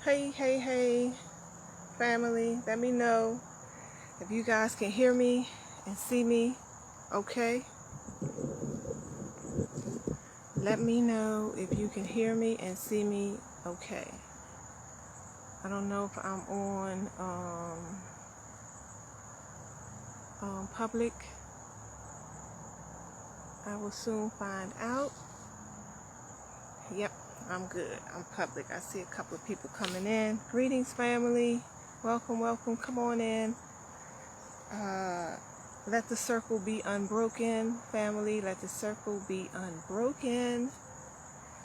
Hey, family. Let me know if you guys can hear me and see me okay. Let me know if you can hear me and see me okay. I don't know if I'm on public. I will soon find out. Yep, I'm good. I'm public. I see a couple of people coming in. Greetings, family. Welcome. Come on in. Let the circle be unbroken, family. Let the circle be unbroken.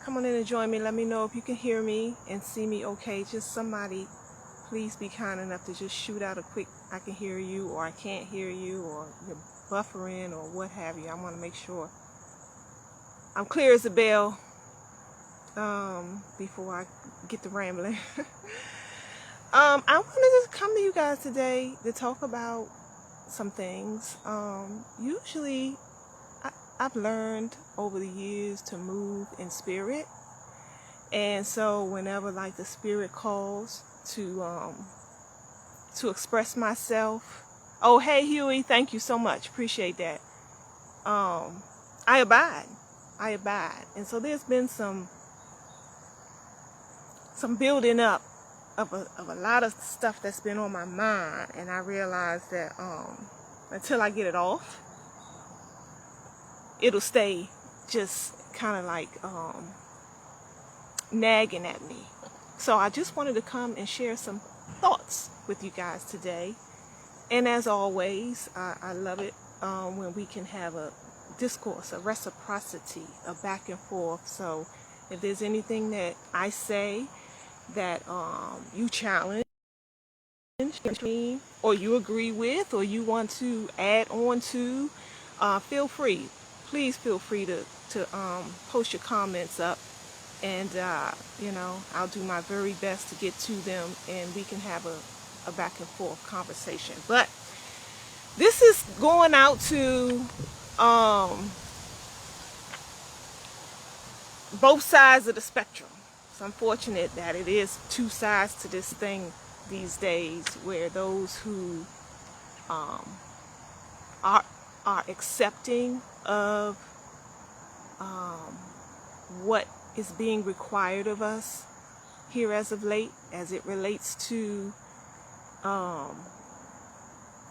Come on in and join me. Let me know if you can hear me and see me okay. Just somebody, please be kind enough to just shoot out a quick, I can hear you, or I can't hear you, or you're buffering, or what have you. I want to make sure I'm clear as a bell before I get to rambling. I wanted to come to you guys today to talk about some things. Usually I've learned over the years to move in spirit, and so whenever like the spirit calls to express myself, oh hey Huey, thank you so much, appreciate that. I abide, and so there's been some building up of a lot of stuff that's been on my mind, and I realized that until I get it off, it'll stay just kind of like nagging at me. So I just wanted to come and share some thoughts with you guys today. And as always, I love it when we can have a discourse, a reciprocity, a back and forth. So if there's anything that I say that you challenge me, or you agree with, or you want to add on to, feel free. Please feel free to post your comments up, and I'll do my very best to get to them, and we can have a back and forth conversation. But this is going out to both sides of the spectrum. It's unfortunate that it is two sides to this thing these days, where those who are accepting of what is being required of us here as of late, as it relates to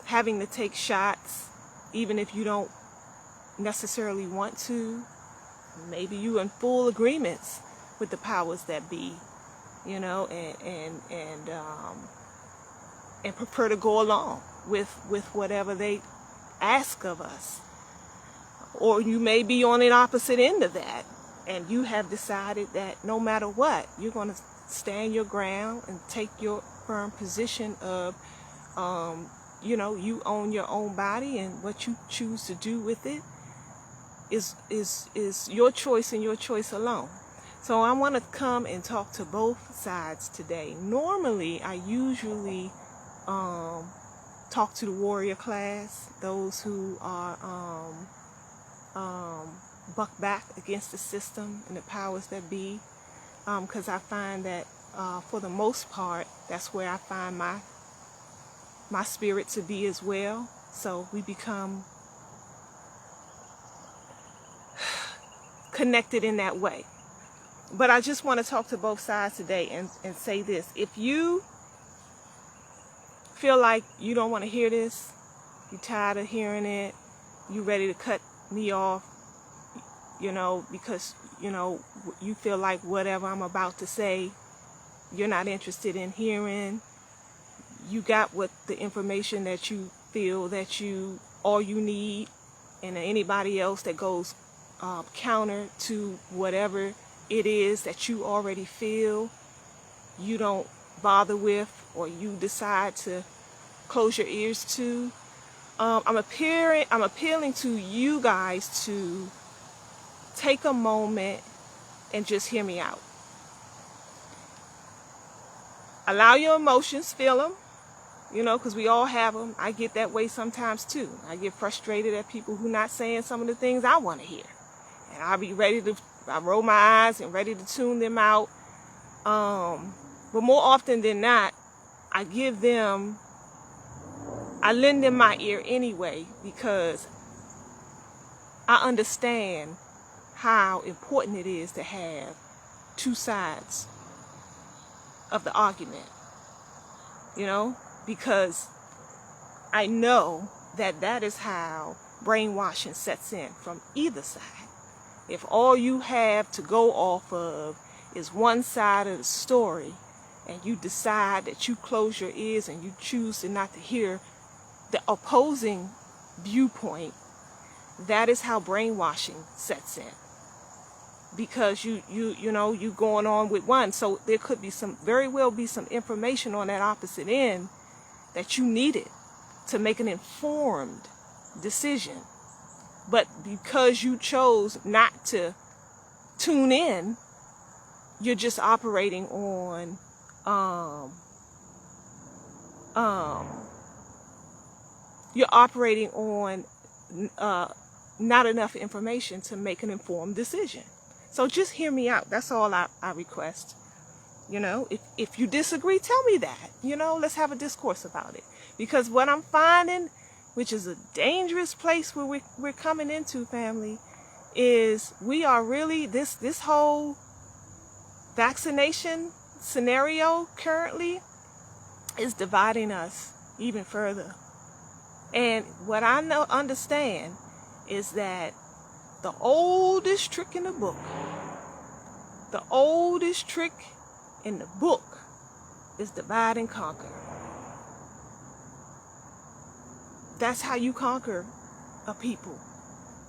having to take shots, even if you don't necessarily want to. Maybe you in full agreements with the powers that be, and prefer to go along with whatever they ask of us. Or you may be on the opposite end of that, and you have decided that no matter what, you're going to stand your ground and take your firm position of you own your own body, and what you choose to do with it is your choice and your choice alone. So I want to come and talk to both sides today. Normally I usually talk to the warrior class, those who are buck back against the system and the powers that be, because I find that for the most part that's where I find my spirit to be as well. So we become connected in that way. But I just want to talk to both sides today and say this: if you feel like you don't want to hear this, you're tired of hearing it, you ready to cut me off, because you feel like whatever I'm about to say you're not interested in hearing, you got what the information that you feel that all you need, and anybody else that goes counter to whatever it is that you already feel you don't bother with, or you decide to close your ears to, I'm appealing to you guys to take a moment and just hear me out. Allow your emotions, feel them, because we all have them. I get that way sometimes too. I get frustrated at people who not saying some of the things I want to hear, and I roll my eyes and ready to tune them out. But more often than not, I lend them my ear anyway, because I understand how important it is to have two sides of the argument, because I know that that is how brainwashing sets in from either side. If all you have to go off of is one side of the story, and you decide that you close your ears and you choose to not to hear the opposing viewpoint, that is how brainwashing sets in. Because you going on with one, so there could be very well be some information on that opposite end that you needed to make an informed decision. But because you chose not to tune in, you're just operating on not enough information to make an informed decision. So just hear me out. That's all I request. If you disagree, tell me that. Let's have a discourse about it. Because what I'm finding, which is a dangerous place where we're coming into, family, is we are really, this whole vaccination scenario currently is dividing us even further. And what I understand is that the oldest trick in the book, is divide and conquer. That's how you conquer a people.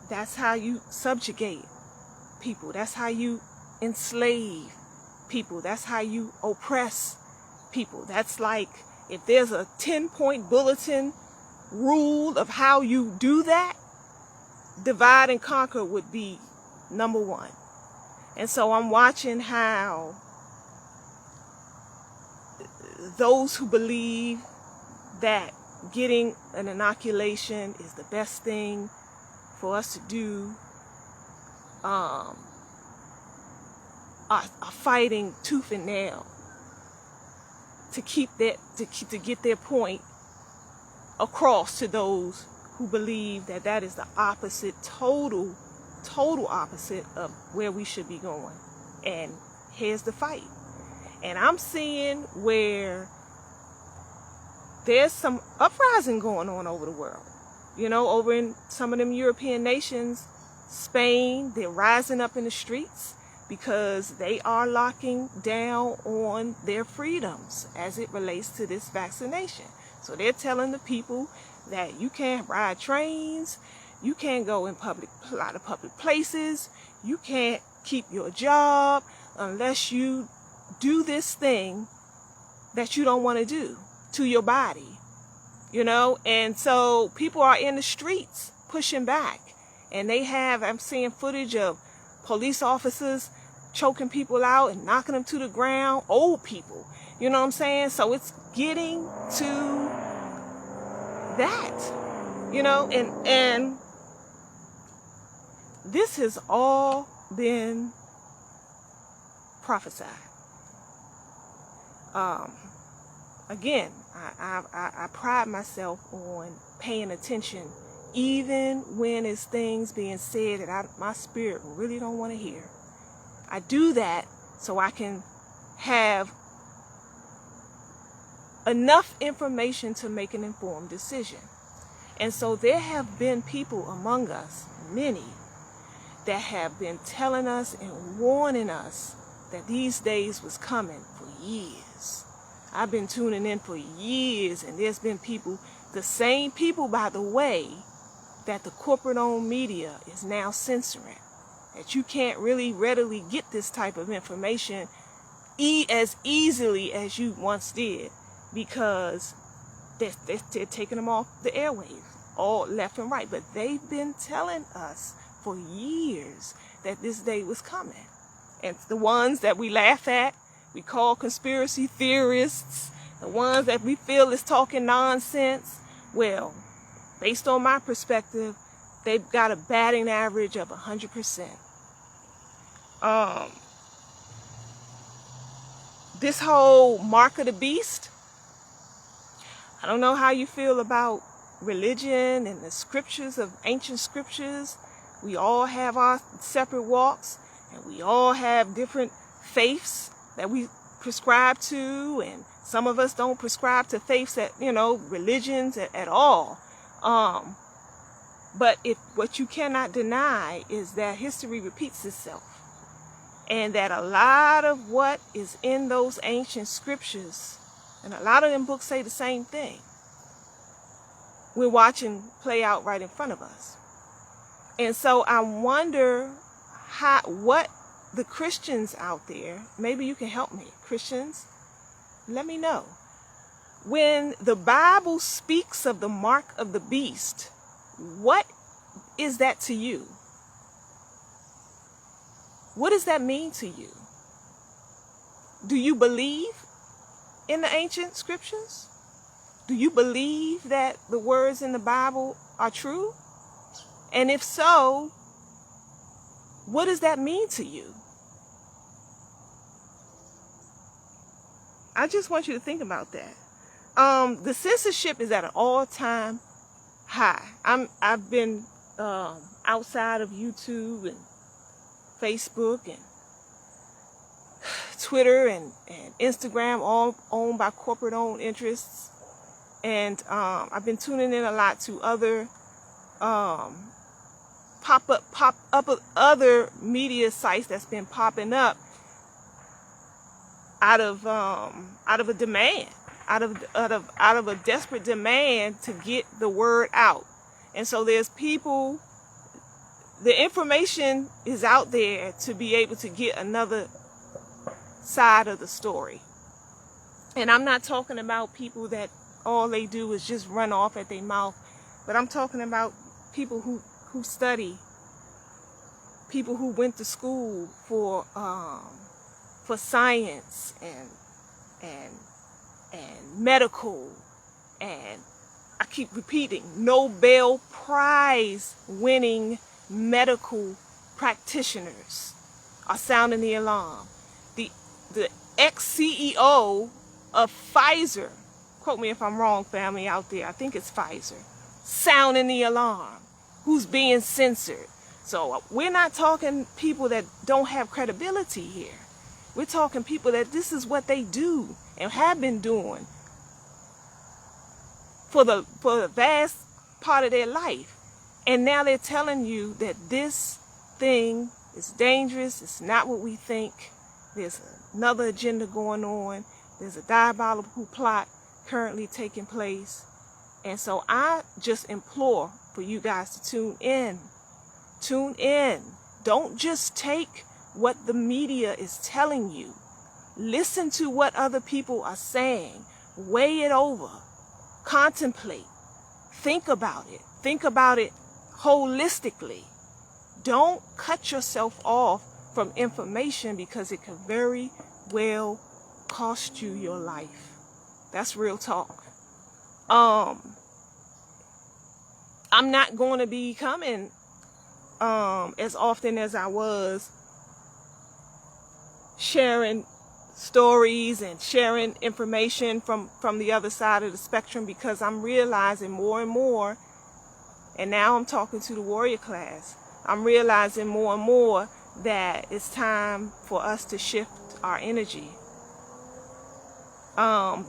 That's how you subjugate people. That's how you enslave people. That's how you oppress people. That's like, if there's a 10-point bulletin rule of how you do that, divide and conquer would be number one. And so I'm watching how those who believe that getting an inoculation is the best thing for us to do are fighting tooth and nail to get their point across to those who believe that that is the opposite, total opposite of where we should be going. And here's the fight. And I'm seeing where there's some uprising going on over the world. Over in some of them European nations, Spain, they're rising up in the streets because they are locking down on their freedoms as it relates to this vaccination. So they're telling the people that you can't ride trains, you can't go in a lot of public places, you can't keep your job unless you do this thing that you don't want to do to your body, and so people are in the streets pushing back, and I'm seeing footage of police officers choking people out and knocking them to the ground, old people, you know what I'm saying? So it's getting to that, and this has all been prophesied. Again, I pride myself on paying attention, even when it's things being said that my spirit really don't want to hear. I do that so I can have enough information to make an informed decision. And so there have been people among us, many, that have been telling us and warning us that these days was coming for years. I've been tuning in for years, and there's been people, the same people, by the way, that the corporate-owned media is now censoring. That you can't really readily get this type of information as easily as you once did, because they're taking them off the airwaves, all left and right. But they've been telling us for years that this day was coming. And the ones that we laugh at, we call conspiracy theorists, the ones that we feel is talking nonsense, well, based on my perspective, they've got a batting average of 100%. this whole mark of the beast, I don't know how you feel about religion and the scriptures of ancient scriptures. We all have our separate walks, and we all have different faiths that we prescribe to, and some of us don't prescribe to faiths that, religions at all. But what you cannot deny is that history repeats itself, and that a lot of what is in those ancient scriptures, and a lot of them books say the same thing, we're watching play out right in front of us. And so I wonder what the Christians out there, maybe you can help me, Christians, let me know. When the Bible speaks of the mark of the beast, what is that to you? What does that mean to you? Do you believe in the ancient scriptures? Do you believe that the words in the Bible are true? And if so, what does that mean to you? I just want you to think about that. The censorship is at an all-time high. I've been outside of YouTube and Facebook and Twitter and Instagram, all owned by corporate-owned interests. And I've been tuning in a lot to other other media sites that's been popping up out of a demand, out of a desperate demand to get the word out. And so there's people, the information is out there to be able to get another side of the story. And I'm not talking about people that all they do is just run off at their mouth, but I'm talking about people who study, people who went to school for science and medical, and I keep repeating, Nobel Prize winning medical practitioners are sounding the alarm. The ex-CEO of Pfizer, quote me if I'm wrong, family out there, I think it's Pfizer, sounding the alarm, who's being censored. So we're not talking people that don't have credibility here. We're talking people that this is what they do and have been doing for the vast part of their life. And now they're telling you that this thing is dangerous. It's not what we think. There's another agenda going on. There's a diabolical plot currently taking place. And so I just implore for you guys to tune in. Tune in. Don't just take what the media is telling you. Listen to what other people are saying. Weigh it over. Contemplate. Think about it. Think about it holistically. Don't cut yourself off from information, because it could very well cost you your life. That's real talk. I'm not going to be coming as often as I was, sharing stories and sharing information from the other side of the spectrum, because I'm realizing more and more, and now I'm talking to the warrior class, I'm realizing more and more that it's time for us to shift our energy.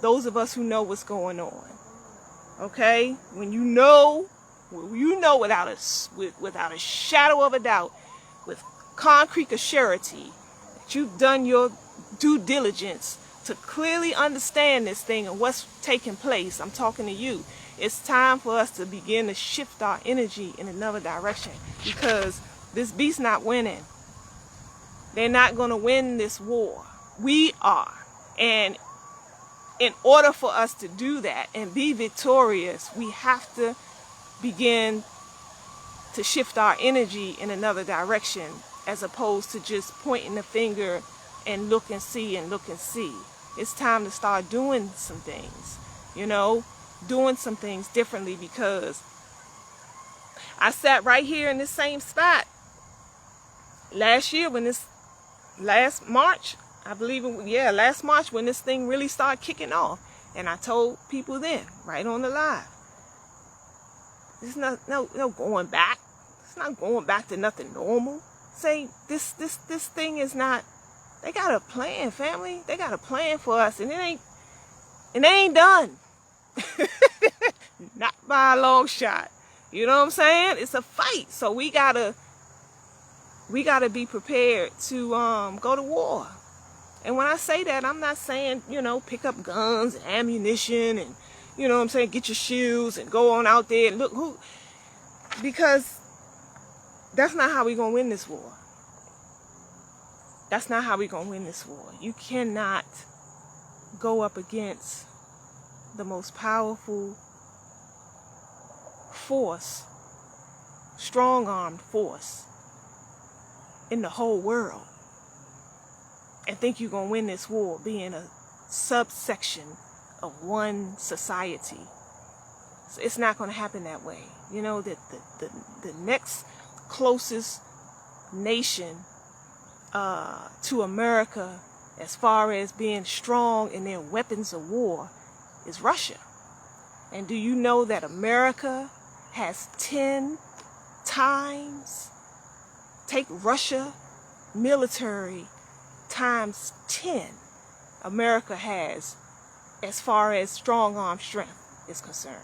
Those of us who know what's going on, okay? When you know without a shadow of a doubt, with concrete assurity, that you've done your due diligence to clearly understand this thing and what's taking place, I'm talking to you. It's time for us to begin to shift our energy in another direction, because this beast's not winning. They're not going to win this war. We are. And in order for us to do that and be victorious, we have to begin to shift our energy in another direction, as opposed to just pointing the finger and look and see and look and see. It's time to start doing some things, doing some things differently, because I sat right here in this same spot last year, last March, I believe last March when this thing really started kicking off. And I told people then, right on the live, there's no going back. It's not going back to nothing normal. Say this thing is not. They got a plan, family. They got a plan for us, and it ain't done. Not by a long shot. You know what I'm saying? It's a fight, so we gotta be prepared to go to war. And when I say that, I'm not saying, pick up guns and ammunition and, what I'm saying, get your shields and go on out there and look who, because that's not how we're going to win this war. That's not how we're going to win this war. You cannot go up against the most powerful force, strong-armed force in the whole world and think you're going to win this war being a subsection of one society. So it's not going to happen that way. That the next closest nation to America as far as being strong in their weapons of war is Russia. And do you know that America has 10 times, take Russia military times 10, America has as far as strong arm strength is concerned.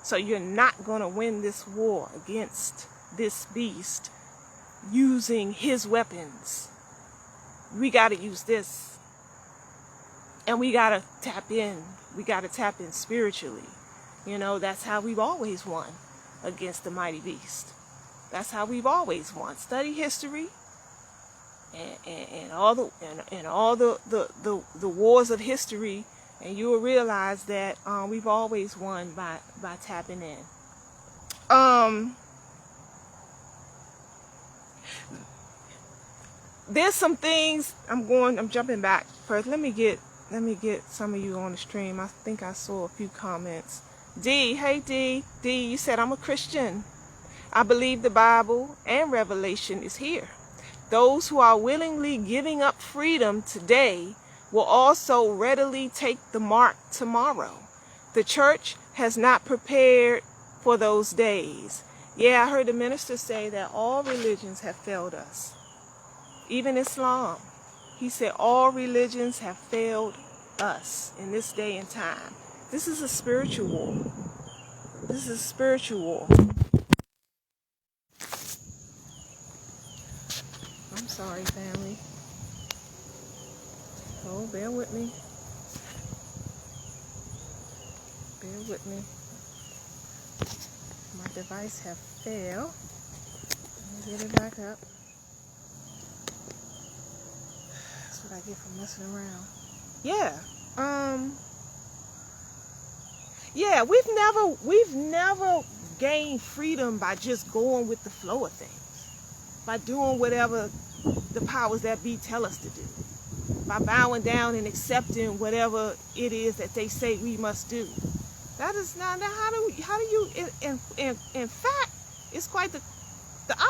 So you're not going to win this war against this beast using his weapons. We got to use this. And we got to tap in. We got to tap in spiritually. That's how we've always won against the mighty beast. That's how we've always won. Study history. And all the wars of history, and you will realize that we've always won by tapping in. There's some things I'm jumping back first. Let me get some of you on the stream. I think I saw a few comments. D, hey D, you said I'm a Christian. I believe the Bible and Revelation is here. Those who are willingly giving up freedom today will also readily take the mark tomorrow. The church has not prepared for those days. Yeah, I heard the minister say that all religions have failed us. Even Islam. He said all religions have failed us in this day and time. This is a spiritual war. This is a spiritual war. I'm sorry, family. Oh, bear with me. Bear with me. My device have failed. Let me get it back up. That's what I get for messing around. Yeah, we've never gained freedom by just going with the flow of things. By doing whatever the powers that be tell us to do. By bowing down and accepting whatever it is that they say we must do. That is not how do you in fact it's quite the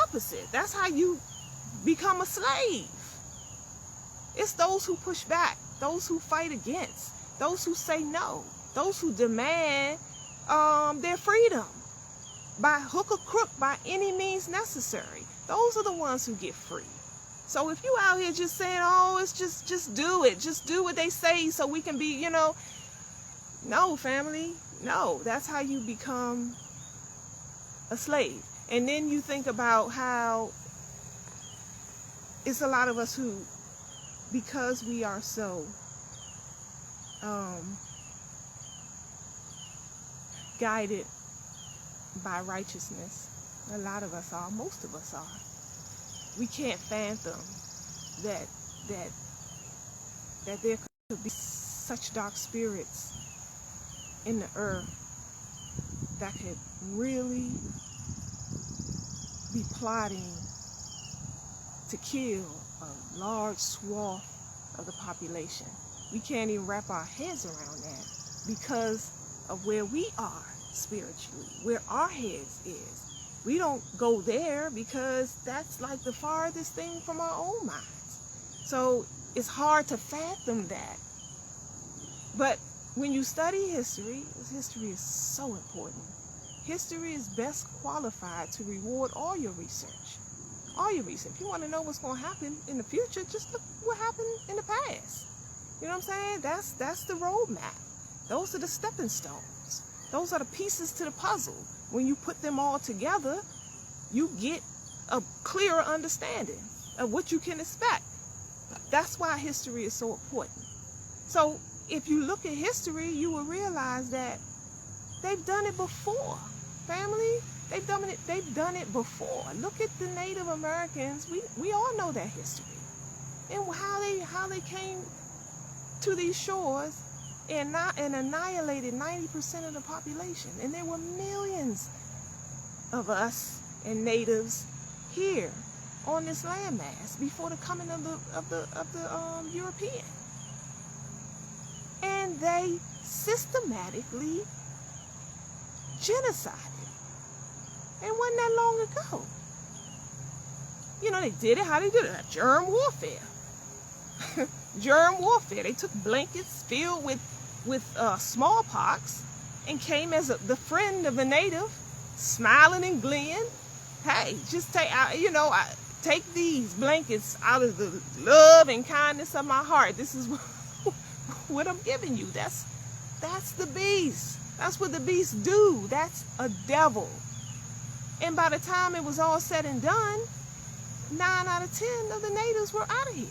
opposite. That's how you become a slave. It's those who push back, those who fight against, those who say no, those who demand their freedom by hook or crook, by any means necessary. Those are the ones who get free. So if you out here just saying, oh, it's just do it, just do what they say so we can be, no, family, no, that's how you become a slave. And then you think about how it's a lot of us who, because we are so guided by righteousness, a lot of us are, most of us are, we can't fathom that there could be such dark spirits in the earth that could really be plotting to kill a large swath of the population. We can't even wrap our heads around that because of where we are spiritually, where our heads is. We don't go there because that's like the farthest thing from our own minds. So It's hard to fathom that. But when you study history is so important. History is best qualified to reward all your research. All your research. If you want to know what's going to happen in the future, just look what happened in the past. You know what I'm saying? That's the roadmap. Those are the stepping stones. Those are the pieces to the puzzle. When you put them all together, you get a clearer understanding of what you can expect. That's why history is so important. So if you look at history, you will realize that they've done it before. Family, they've done it before. Look at the Native Americans. We all know that history. And how they came to these shores and annihilated 90% of the population. And there were millions of us and natives here on this landmass before the coming of the European. And they systematically genocided. And wasn't that long ago. You know, they did it. How they did it? Germ warfare. Germ warfare. They took blankets filled with smallpox and came as the friend of the native, smiling and gleeing. Hey, just take these blankets out of the love and kindness of my heart. This is what I'm giving you. That's the beast. That's what the beasts do. That's a devil. And by the time it was all said and done, 9 out of 10 of the natives were out of here.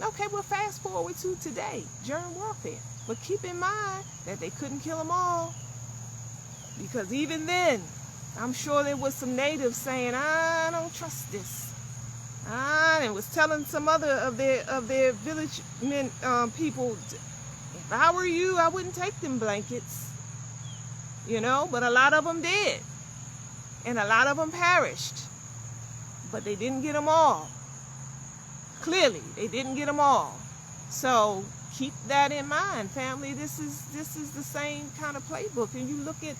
Okay, we'll fast forward to today, germ warfare. But keep in mind that they couldn't kill them all. Because even then, I'm sure there was some natives saying, I don't trust this. And was telling some other of their village men, people, if I were you, I wouldn't take them blankets. You know, but a lot of them did. And a lot of them perished. But they didn't get them all. Clearly, they didn't get them all. So keep that in mind, family. This is the same kind of playbook. And you look at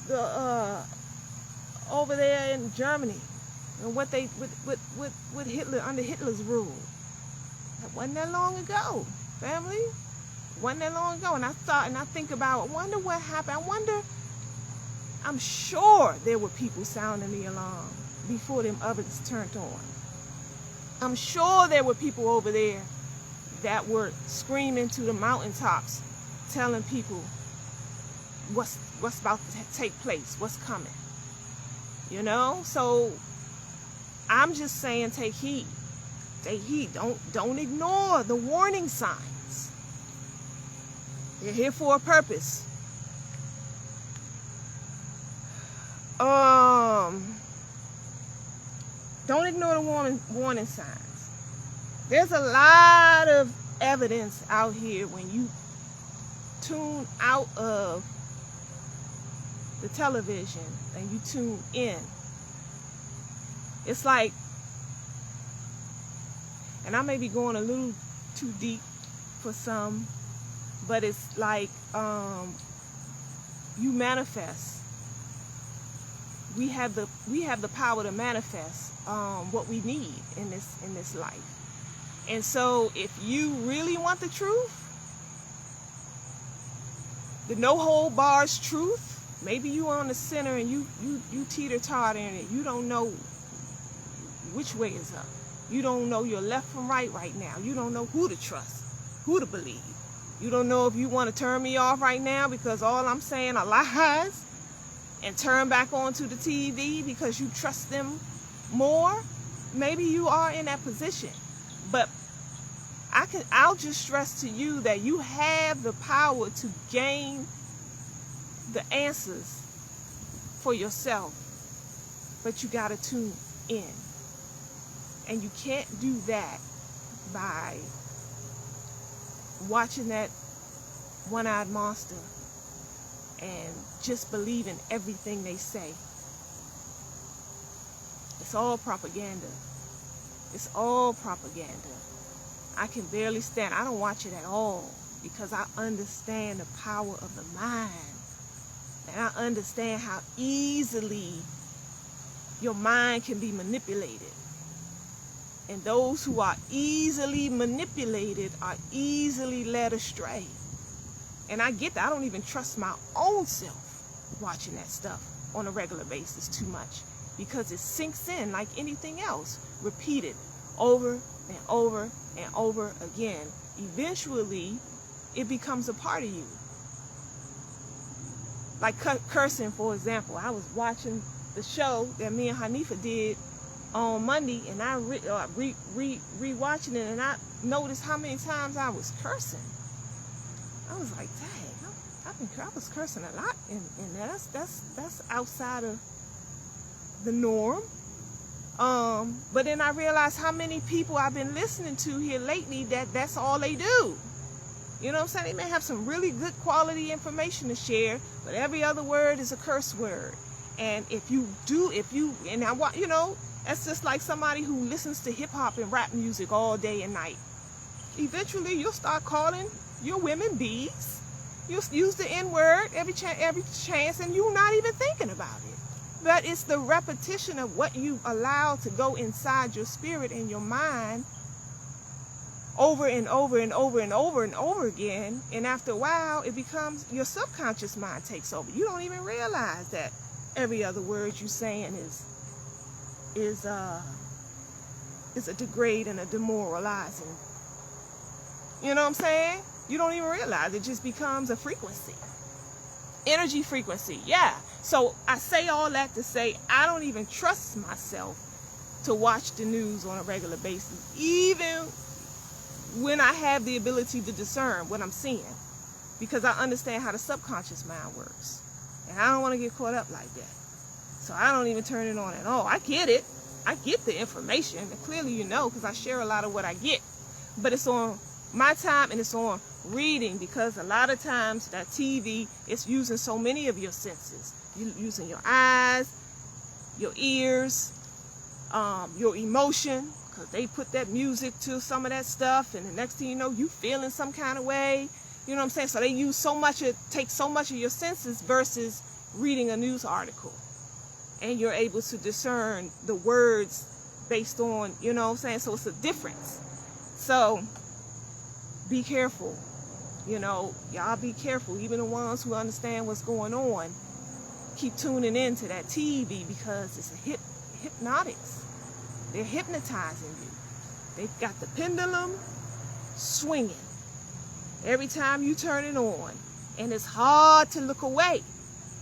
the over there in Germany and what they with Hitler, under Hitler's rule. That wasn't that long ago, family. Wasn't that long ago. And I think about, I wonder what happened. I'm sure there were people sounding the alarm before them ovens turned on. I'm sure there were people over there that were screaming to the mountaintops, telling people what's about to take place, what's coming. You know? So I'm just saying, take heed. Take heed. Don't ignore the warning signs. They're here for a purpose. Don't ignore the warning signs. There's a lot of evidence out here when you tune out of the television and you tune in. It's like, and I may be going a little too deep for some, but it's like you manifest. We have the power to manifest what we need in this life. And so if you really want the truth, the no hold bars truth, maybe you on the center and you teeter-totter in it. You don't know which way is up. You don't know your left from right now. You don't know who to trust, who to believe. You don't know if you want to turn me off right now because all I'm saying are lies, and turn back onto the TV because you trust them more. Maybe you are in that position. But I'll just stress to you that you have the power to gain the answers for yourself. But you got to tune in. And you can't do that by watching that one-eyed monster and just believing everything they say. It's all propaganda. It's all propaganda. I can barely stand. I don't watch it at all because I understand the power of the mind. And I understand how easily your mind can be manipulated. And those who are easily manipulated are easily led astray. And I get that. I don't even trust my own self watching that stuff on a regular basis too much, because it sinks in like anything else, repeated over and over and over again. Eventually, it becomes a part of you. Like cursing, for example. I was watching the show that me and Hanifa did on Monday, and I re-watching it, and I noticed how many times I was cursing. I was like, dang, I was cursing a lot in that. That's outside of the norm. But then I realized how many people I've been listening to here lately that's all they do. You know what I'm saying? They may have some really good quality information to share, but every other word is a curse word. And that's just like somebody who listens to hip hop and rap music all day and night. Eventually, you'll start calling your women bees. You'll use the N word every chance, and you're not even thinking about it. But it's the repetition of what you allow to go inside your spirit and your mind over and over and over and over and over again. And after a while, it becomes your subconscious mind takes over. You don't even realize that every other word you're saying is a degrade and a demoralizing. You know what I'm saying? You don't even realize it just becomes a frequency. Energy frequency, yeah. So I say all that to say I don't even trust myself to watch the news on a regular basis, even when I have the ability to discern what I'm seeing, because I understand how the subconscious mind works. And I don't want to get caught up like that. So I don't even turn it on at all. I get it. I get the information. And clearly you know, because I share a lot of what I get. But it's on my time, and it's on reading, because a lot of times that TV is using so many of your senses. You're using your eyes, your ears, your emotion, because they put that music to some of that stuff, and the next thing you know, you feeling some kind of way. You know what I'm saying? So they use take so much of your senses versus reading a news article. And you're able to discern the words based on, you know what I'm saying? So it's a difference. So be careful. You know, y'all be careful. Even the ones who understand what's going on, keep tuning in to that TV, because it's a hypnotics. They're hypnotizing you. They've got the pendulum swinging every time you turn it on. And it's hard to look away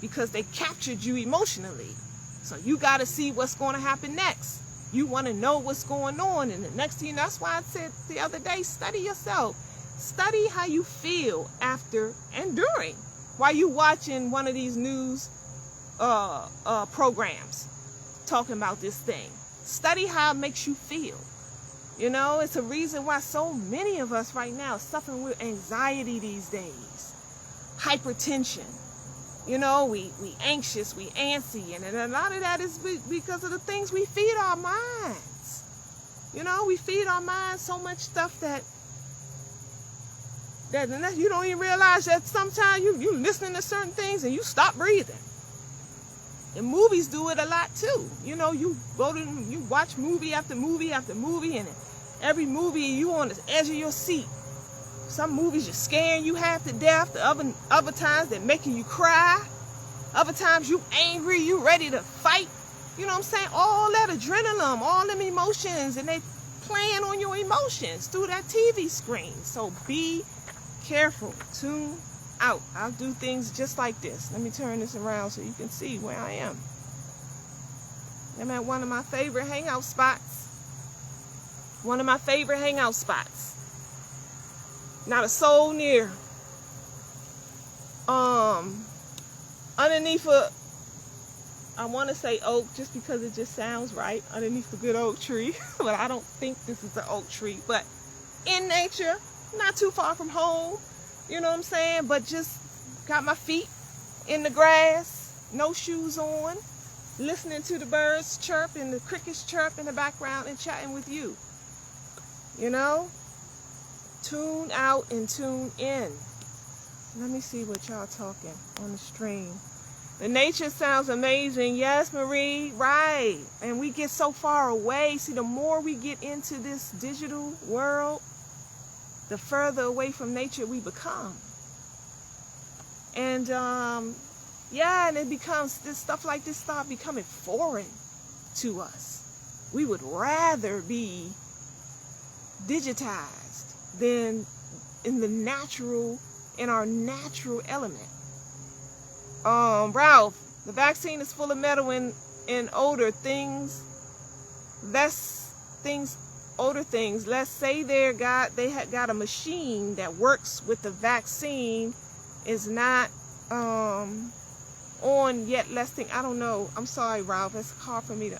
because they captured you emotionally. So you got to see what's going to happen next. You want to know what's going on. And the next thing, that's why I said the other day, study yourself. Study how you feel after and during, while you watching one of these news programs talking about this thing. Study how it makes you feel. You know, it's a reason why so many of us right now are suffering with anxiety these days, hypertension. You know, we anxious, we antsy, and a lot of that is because of the things we feed our minds. You know, we feed our minds so much stuff that you don't even realize that sometimes you listening to certain things and you stop breathing. And movies do it a lot too. You know, you watch movie after movie after movie, and every movie you on the edge of your seat. Some movies just scaring you half to death. The other times they're making you cry. Other times you angry, you ready to fight. You know what I'm saying? All that adrenaline, all them emotions, and they playing on your emotions through that TV screen. So be careful. Tune out. I'll do things just like this. Let me turn this around so you can see where I am. I'm at one of my favorite hangout spots. One of my favorite hangout spots. Not a soul near. Underneath I want to say oak just because it just sounds right. Underneath the good oak tree. But I don't think this is an oak tree. But in nature, not too far from home. You know what I'm saying? But just got my feet in the grass. No shoes on. Listening to the birds chirp and the crickets chirp in the background and chatting with you. You know? Tune out and tune in. Let me see what y'all talking on the stream. The nature sounds amazing. Yes, Marie, right. And we get so far away. See, the more we get into this digital world, the further away from nature we become. And yeah, and it becomes, this stuff like this start becoming foreign to us. We would rather be digitized than in our natural element. Ralph, the vaccine is full of metal and older things. Older things. Let's say they had got a machine that works with the vaccine, is not on yet. Less thing. I don't know. I'm sorry, Ralph. It's hard for me to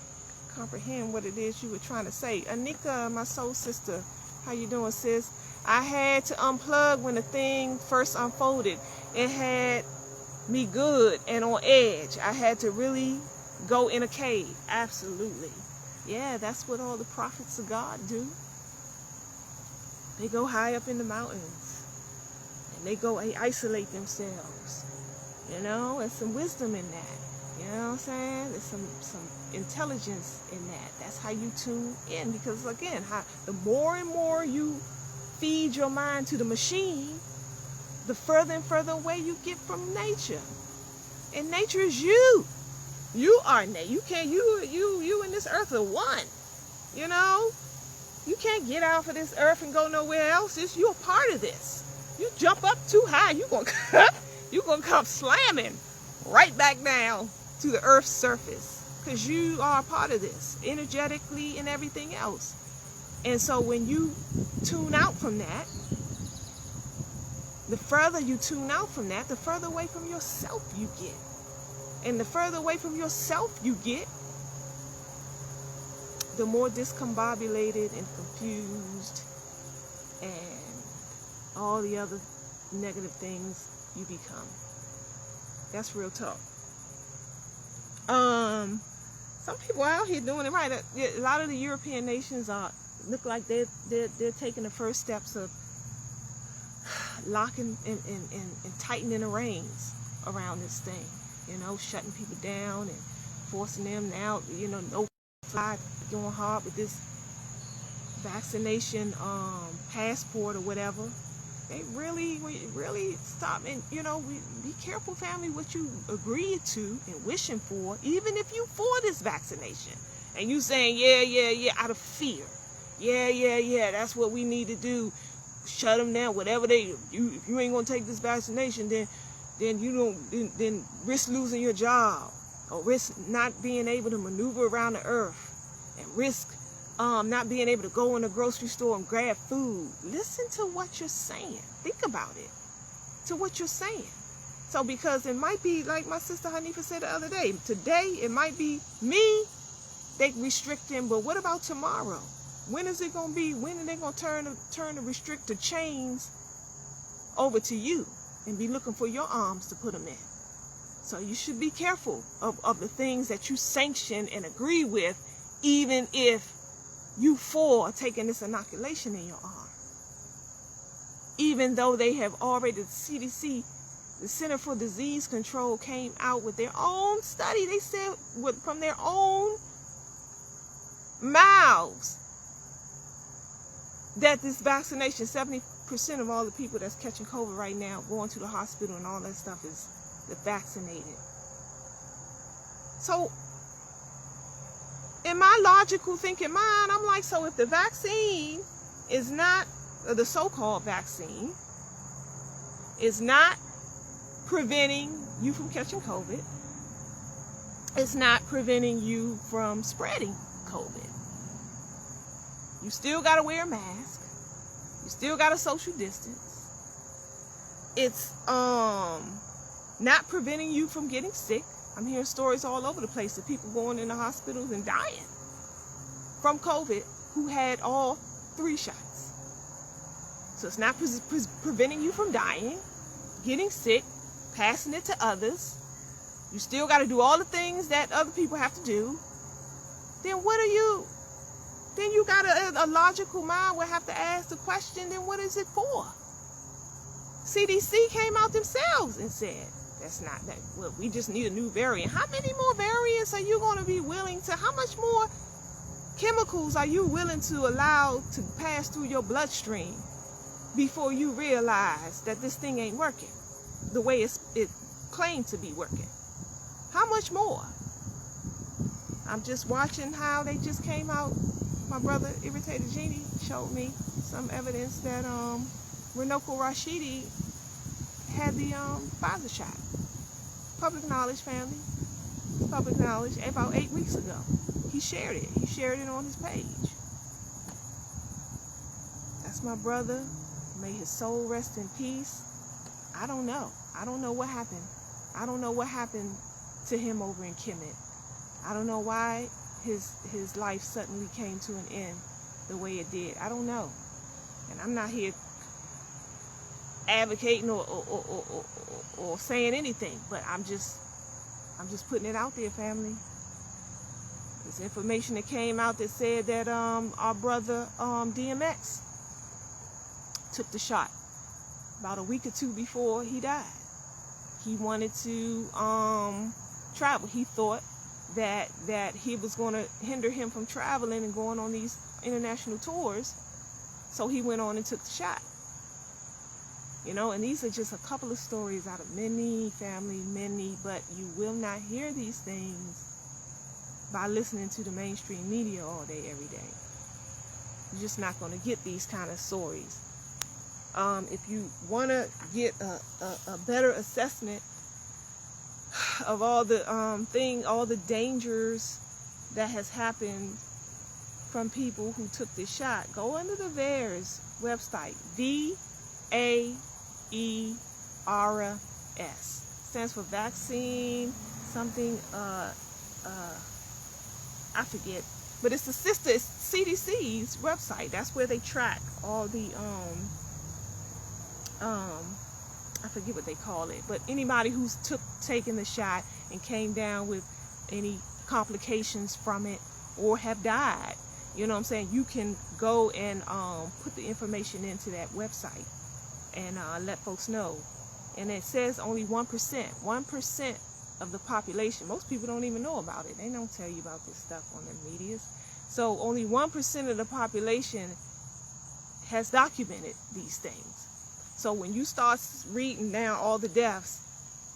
comprehend what it is you were trying to say. Anika, my soul sister, how you doing, sis? I had to unplug when the thing first unfolded. It had me good and on edge. I had to really go in a cave. Absolutely. Yeah, that's what all the prophets of God do. They go high up in the mountains and they isolate themselves. You know, there's some wisdom in that. You know what I'm saying? There's some intelligence in that. That's how you tune in, because again, the more and more you feed your mind to the machine, the further and further away you get from nature. And nature is you. You are nature. You can't. You and this earth are one. You know, you can't get out of this earth and go nowhere else. You're a part of this. You jump up too high, you're gonna come slamming right back down to the earth's surface, because you are a part of this energetically and everything else. And so when you tune out from that, the further you tune out from that, the further away from yourself you get. And the further away from yourself you get, the more discombobulated and confused and all the other negative things you become. That's real talk. Some people are out here doing it right. A lot of the European nations look like they're taking the first steps of locking and tightening the reins around this thing. You know, shutting people down and forcing them now, you know, no fly, going hard with this vaccination passport or whatever. They really stop. And you know, be careful, family, what you agreed to and wishing for, even if you for this vaccination and you saying yeah out of fear, yeah that's what we need to do, shut them down, whatever if you ain't gonna take this vaccination, then you don't then risk losing your job, or risk not being able to maneuver around the earth, and risk not being able to go in the grocery store and grab food. Listen to what you're saying. Think about it. To what you're saying. So because it might be like my sister Hanifa said the other day. Today it might be me they restricting, but what about tomorrow? When is it gonna be? When are they gonna turn the restricted chains over to you and be looking for your arms to put them in? So you should be careful of the things that you sanction and agree with, even if you for taking this inoculation in your arm. Even though they have already, the CDC, the Center for Disease Control, came out with their own study. They said from their own mouths that this vaccination, 70% of all the people that's catching COVID right now, going to the hospital and all that stuff, is vaccinated. So in my logical thinking mind, I'm like, so if the vaccine is not, the so-called vaccine is not preventing you from catching COVID, it's not preventing you from spreading COVID. You still got to wear a mask. You still got to social distance. It's not preventing you from getting sick. I'm hearing stories all over the place of people going in the hospitals and dying from COVID who had all 3 shots. So it's not preventing you from dying, getting sick, passing it to others. You still got to do all the things that other people have to do. Then what are you? Then you got a logical mind will have to ask the question, then what is it for? CDC came out themselves and said, That's not that. Well, we just need a new variant. How many more variants are you going to be willing to? How much more chemicals are you willing to allow to pass through your bloodstream before you realize that this thing ain't working the way it claimed to be working? How much more? I'm just watching how they just came out. My brother, Irritated Genie, showed me some evidence that Runoko Rashidi had the Pfizer shot. Public knowledge, family. It's public knowledge. About 8 weeks ago, he shared it. He shared it on his page. That's my brother. May his soul rest in peace. I don't know. I don't know what happened. I don't know what happened to him over in Kemet. I don't know why his life suddenly came to an end the way it did. I don't know. And I'm not here advocating or saying anything, but I'm just putting it out there, family. There's information that came out that said that our brother DMX took the shot about a week or two before he died. He wanted to travel. He thought that he was going to hinder him from traveling and going on these international tours, so he went on and took the shot. You know, and these are just a couple of stories out of many, family, many, but you will not hear these things by listening to the mainstream media all day, every day. You're just not going to get these kind of stories. If you want to get a better assessment of all the all the dangers that has happened from people who took this shot, go under the VAERS website. VAERS stands for vaccine something. I forget, but it's the sister CDC's website. That's where they track all the I forget what they call it, but anybody who's taken the shot and came down with any complications from it or have died, you know what I'm saying, you can go and put the information into that website and let folks know. And it says only 1% of the population. Most people don't even know about it. They don't tell you about this stuff on their medias. So only 1% of the population has documented these things. So when you start reading down all the deaths,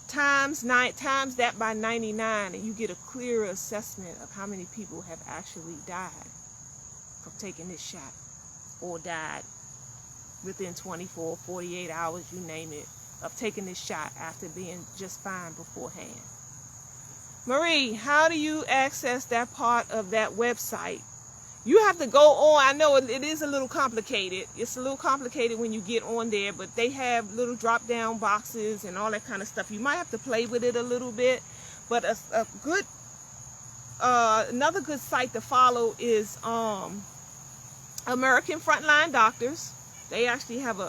times that by 99, and you get a clearer assessment of how many people have actually died from taking this shot, or died within 24, 48 hours, you name it, of taking this shot after being just fine beforehand. Marie, how do you access that part of that website? You have to go on. I know it is a little complicated. It's a little complicated when you get on there, but they have little drop down boxes and all that kind of stuff. You might have to play with it a little bit, but a good another good site to follow is American Frontline Doctors. They actually have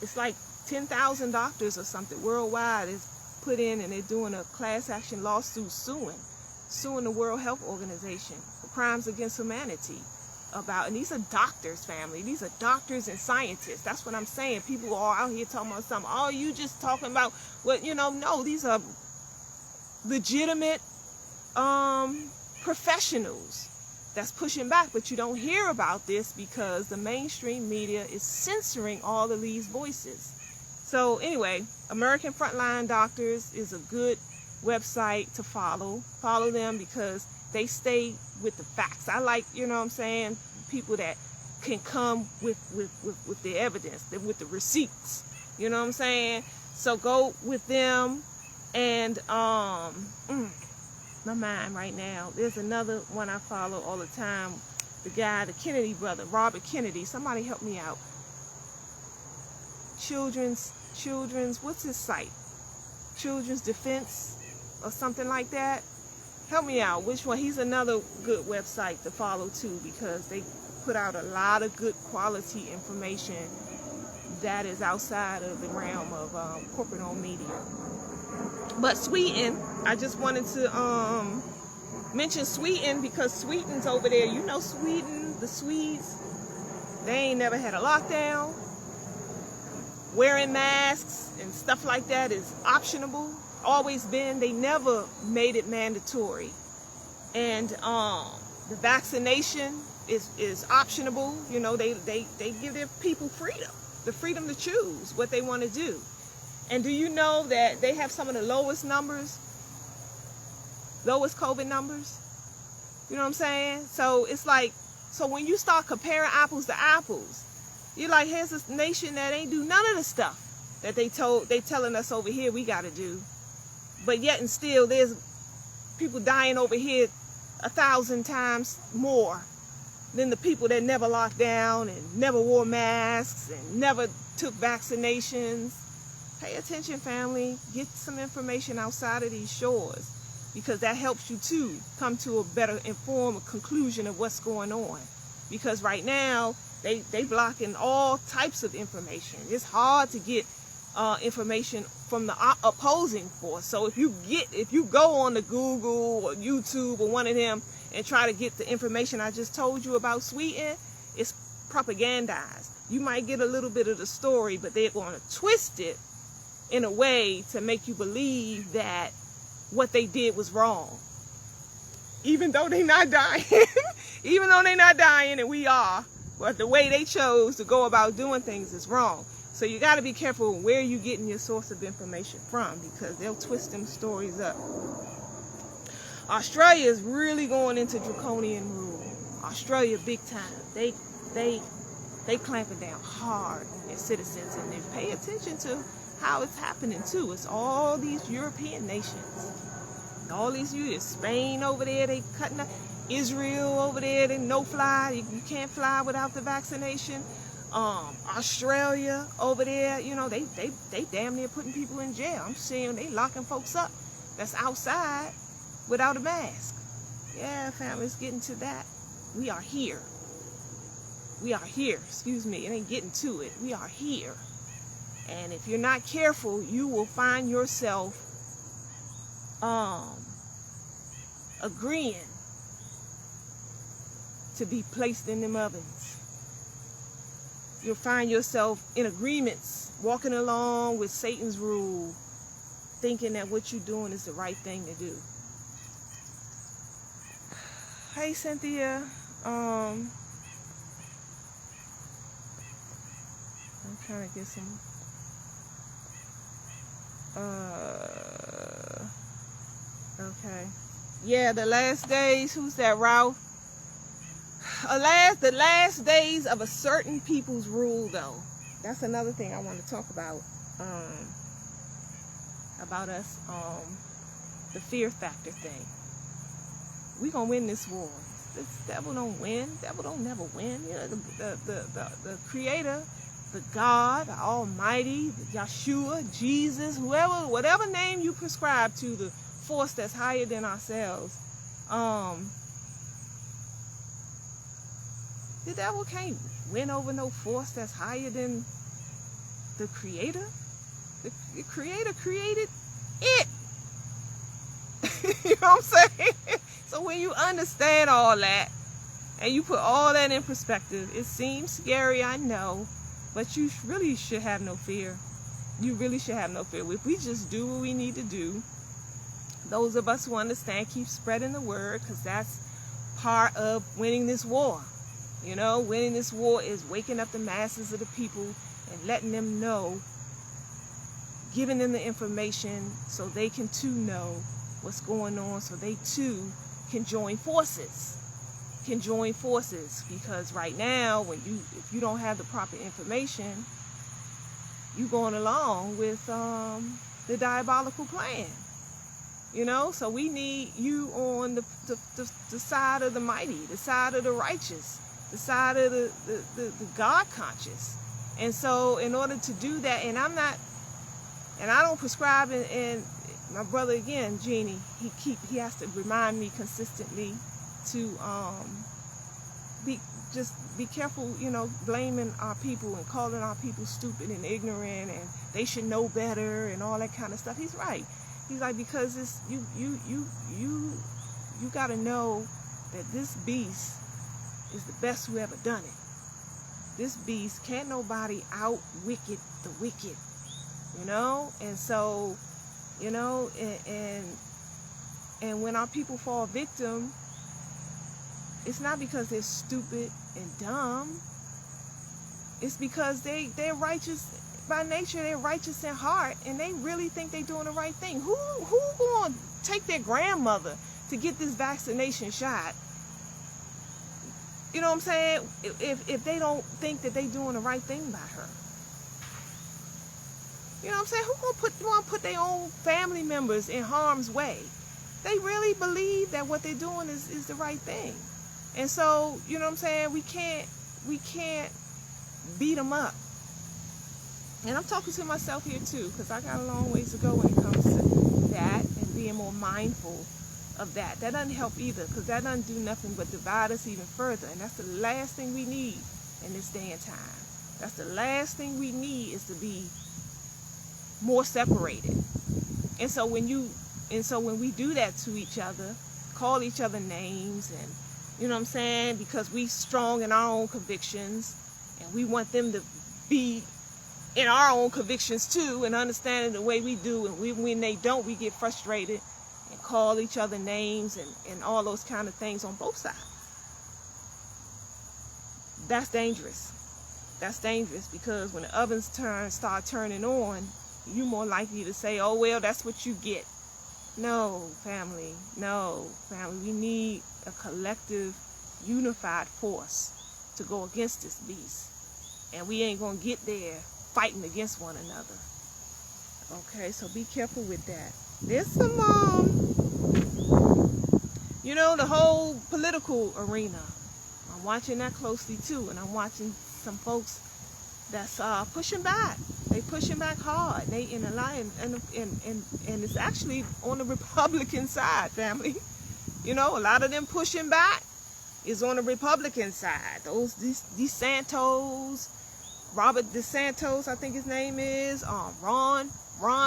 it's like 10,000 doctors or something worldwide is put in, and they're doing a class action lawsuit suing the World Health Organization for crimes against humanity and these are doctors, family. These are doctors and scientists. That's what I'm saying. People are out here talking about something. Oh, you just talking about what, no, these are legitimate professionals that's pushing back, but you don't hear about this because the mainstream media is censoring all of these voices. So anyway, American Frontline Doctors is a good website to follow them because they stay with the facts. I like, people that can come with the evidence, with the receipts, you know what I'm saying? So go with them. And my mind right now, there's another one I follow all the time, the Kennedy brother, Robert Kennedy. Somebody help me out. Children's what's his site? Children's Defense or something like that. Help me out. Which one? He's another good website to follow too, because they put out a lot of good quality information that is outside of the realm of corporate-owned media. But Sweden, I just wanted to mention Sweden because Sweden's over there. You know Sweden, the Swedes, they ain't never had a lockdown. wearing masks and stuff like that is optional. Always been. They never made it mandatory. And the vaccination is optional. You know, they give their people freedom, the freedom to choose what they want to do. And do you know that they have some of the lowest COVID numbers? You know what I'm saying? So it's like, so when you start comparing apples to apples, you're like, here's this nation that ain't do none of the stuff that they telling us over here we got to do. But yet and still, there's people dying over here 1,000 times more than the people that never locked down and never wore masks and never took vaccinations. Pay attention, family. Get some information outside of these shores, because that helps you to come to a better informed conclusion of what's going on. Because right now, they blocking all types of information. It's hard to get information from the opposing force. So if you go on to Google or YouTube or one of them and try to get the information I just told you about Sweden, it's propagandized. You might get a little bit of the story, but they're going to twist it in a way to make you believe that what they did was wrong. Even though they're not dying. Even though they're not dying, and we are. But the way they chose to go about doing things is wrong. So you got to be careful where you're getting your source of information from, because they'll twist them stories up. Australia is really going into draconian rule. Australia, big time. They clamping down hard on their citizens, and they pay attention to how it's happening too. It's all these European nations. All these, Spain over there, they cutting up. Israel over there, they no fly. You can't fly without the vaccination. Australia over there, you know, they damn near putting people in jail. I'm seeing they locking folks up that's outside without a mask. Yeah, family, it's getting to that. We are here. We are here. Excuse me. It ain't getting to it. We are here. And if you're not careful, you will find yourself agreeing to be placed in them ovens. You'll find yourself in agreements, walking along with Satan's rule, thinking that what you're doing is the right thing to do. Hey, Cynthia. I'm trying to get some okay. Yeah, the last days, who's that, Ralph? The last days of a certain people's rule, though. That's another thing I want to talk about us, the fear factor thing. We gonna win this war. This devil don't win. Devil don't never win. You know, the creator, the God, the Almighty, the Yeshua, Jesus, whoever, whatever name you prescribe to, the force that's higher than ourselves. The devil can't win over no force that's higher than the creator. The creator created it. You know what I'm saying? So when you understand all that and you put all that in perspective, it seems scary, I know, but you really should have no fear. You really should have no fear. If we just do what we need to do, those of us who understand, keep spreading the word, because that's part of winning this war. You know, winning this war is waking up the masses of the people and letting them know, giving them the information so they can too know what's going on, so they too can join forces. Because right now, if you don't have the proper information, you're going along with the diabolical plan. You know, so we need you on the side of the mighty, the side of the righteous, the side of the God conscious. And so in order to do that, and I don't prescribe, and my brother again, Jeannie, he has to remind me consistently to be careful, you know, blaming our people and calling our people stupid and ignorant and they should know better and all that kind of stuff. He's right. He's like, because it's you got to know that this beast is the best who ever done it. this beast. Can't nobody out wicked the wicked, you know? And so, you know, and when our people fall victim, it's not because they're stupid and dumb. It's because they're righteous by nature. They're righteous in heart, and they really think they're doing the right thing. Who gonna take their grandmother to get this vaccination shot? You know what I'm saying? If they don't think that they're doing the right thing by her. You know what I'm saying? Who gonna put their own family members in harm's way? They really believe that what they're doing is the right thing. And so, you know what I'm saying? We can't beat them up. And I'm talking to myself here too, because I got a long ways to go when it comes to that and being more mindful of that. That doesn't help either, because that doesn't do nothing but divide us even further. And that's the last thing we need in this day and time. That's the last thing we need, is to be more separated. And so when we do that to each other, call each other names, and you know what I'm saying, because we strong in our own convictions, and we want them to be in our own convictions too, and understanding the way we do, and when they don't, we get frustrated and call each other names and all those kind of things on both sides. That's dangerous. That's dangerous, because when the ovens start turning on, you're more likely to say, oh well, that's what you get. No, family. We need a collective, unified force to go against this beast. And we ain't gonna get there fighting against one another. Okay, so be careful with that. There's some, you know, the whole political arena. I'm watching that closely too, and I'm watching some folks that's pushing back. They pushing back hard. They in a line, and it's actually on the Republican side, family. You know, a lot of them pushing back is on the Republican side. These Santos, Robert DeSantos, I think his name is, Ron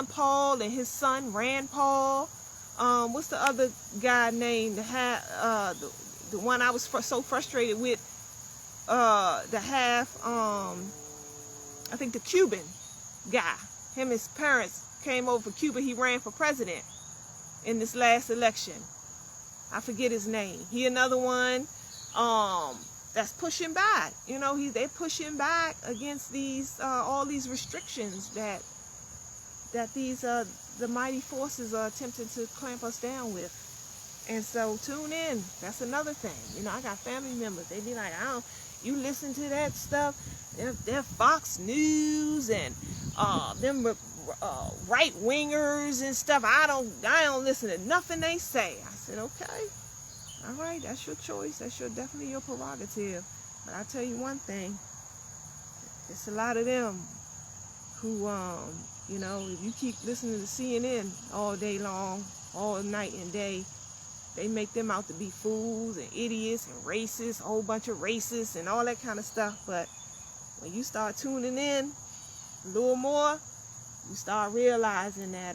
Paul and his son Rand Paul. What's the other guy named? The one I was so frustrated with. The half, I think the Cuban guy. Him and his parents came over for Cuba. He ran for president in this last election. I forget his name. He another one that's pushing back. You know, they're pushing back against these all these restrictions that these the mighty forces are attempting to clamp us down with. And so tune in. That's another thing. You know, I got family members. They be like, you listen to that stuff. They're Fox News and them right wingers and stuff. I don't listen to nothing they say. I said, okay, all right, that's your choice. That's definitely your prerogative. But I tell you one thing, it's a lot of them who, you know, if you keep listening to CNN all day long, all night and day, they make them out to be fools and idiots and racists, a whole bunch of racists and all that kind of stuff. But when you start tuning in a little more, you start realizing that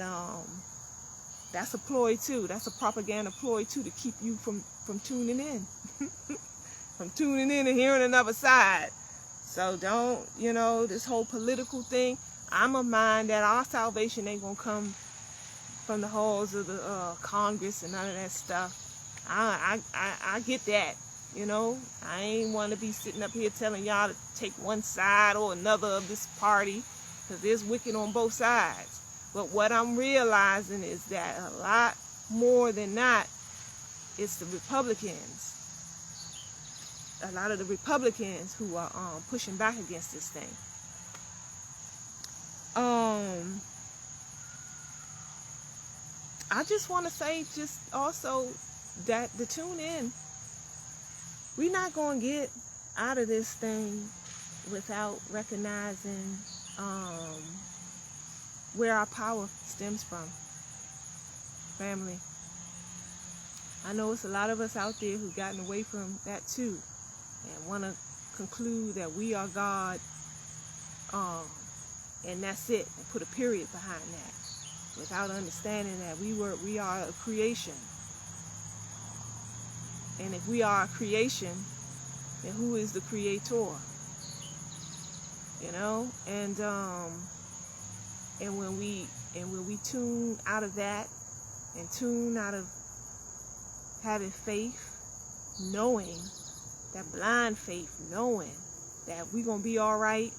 that's a ploy too. That's a propaganda ploy too, to keep you from tuning in. From tuning in and hearing another side. So don't, you know, this whole political thing, I'm of mind that our salvation ain't gonna come from the halls of the Congress and none of that stuff. I get that, you know. I ain't want to be sitting up here telling y'all to take one side or another of this party, because there's wicked on both sides. But what I'm realizing is that a lot more than not, it's the Republicans. A lot of the Republicans who are pushing back against this thing. I just want to say just also that the tune in, we're not going to get out of this thing without recognizing where our power stems from. Family. I know it's a lot of us out there who've gotten away from that too, and want to conclude that we are God, and that's it, and put a period behind that, without understanding that we are a creation. And if we are a creation, then who is the creator? you know. And when we tune out of that and tune out of having faith, knowing that blind faith, knowing that we're gonna be all right,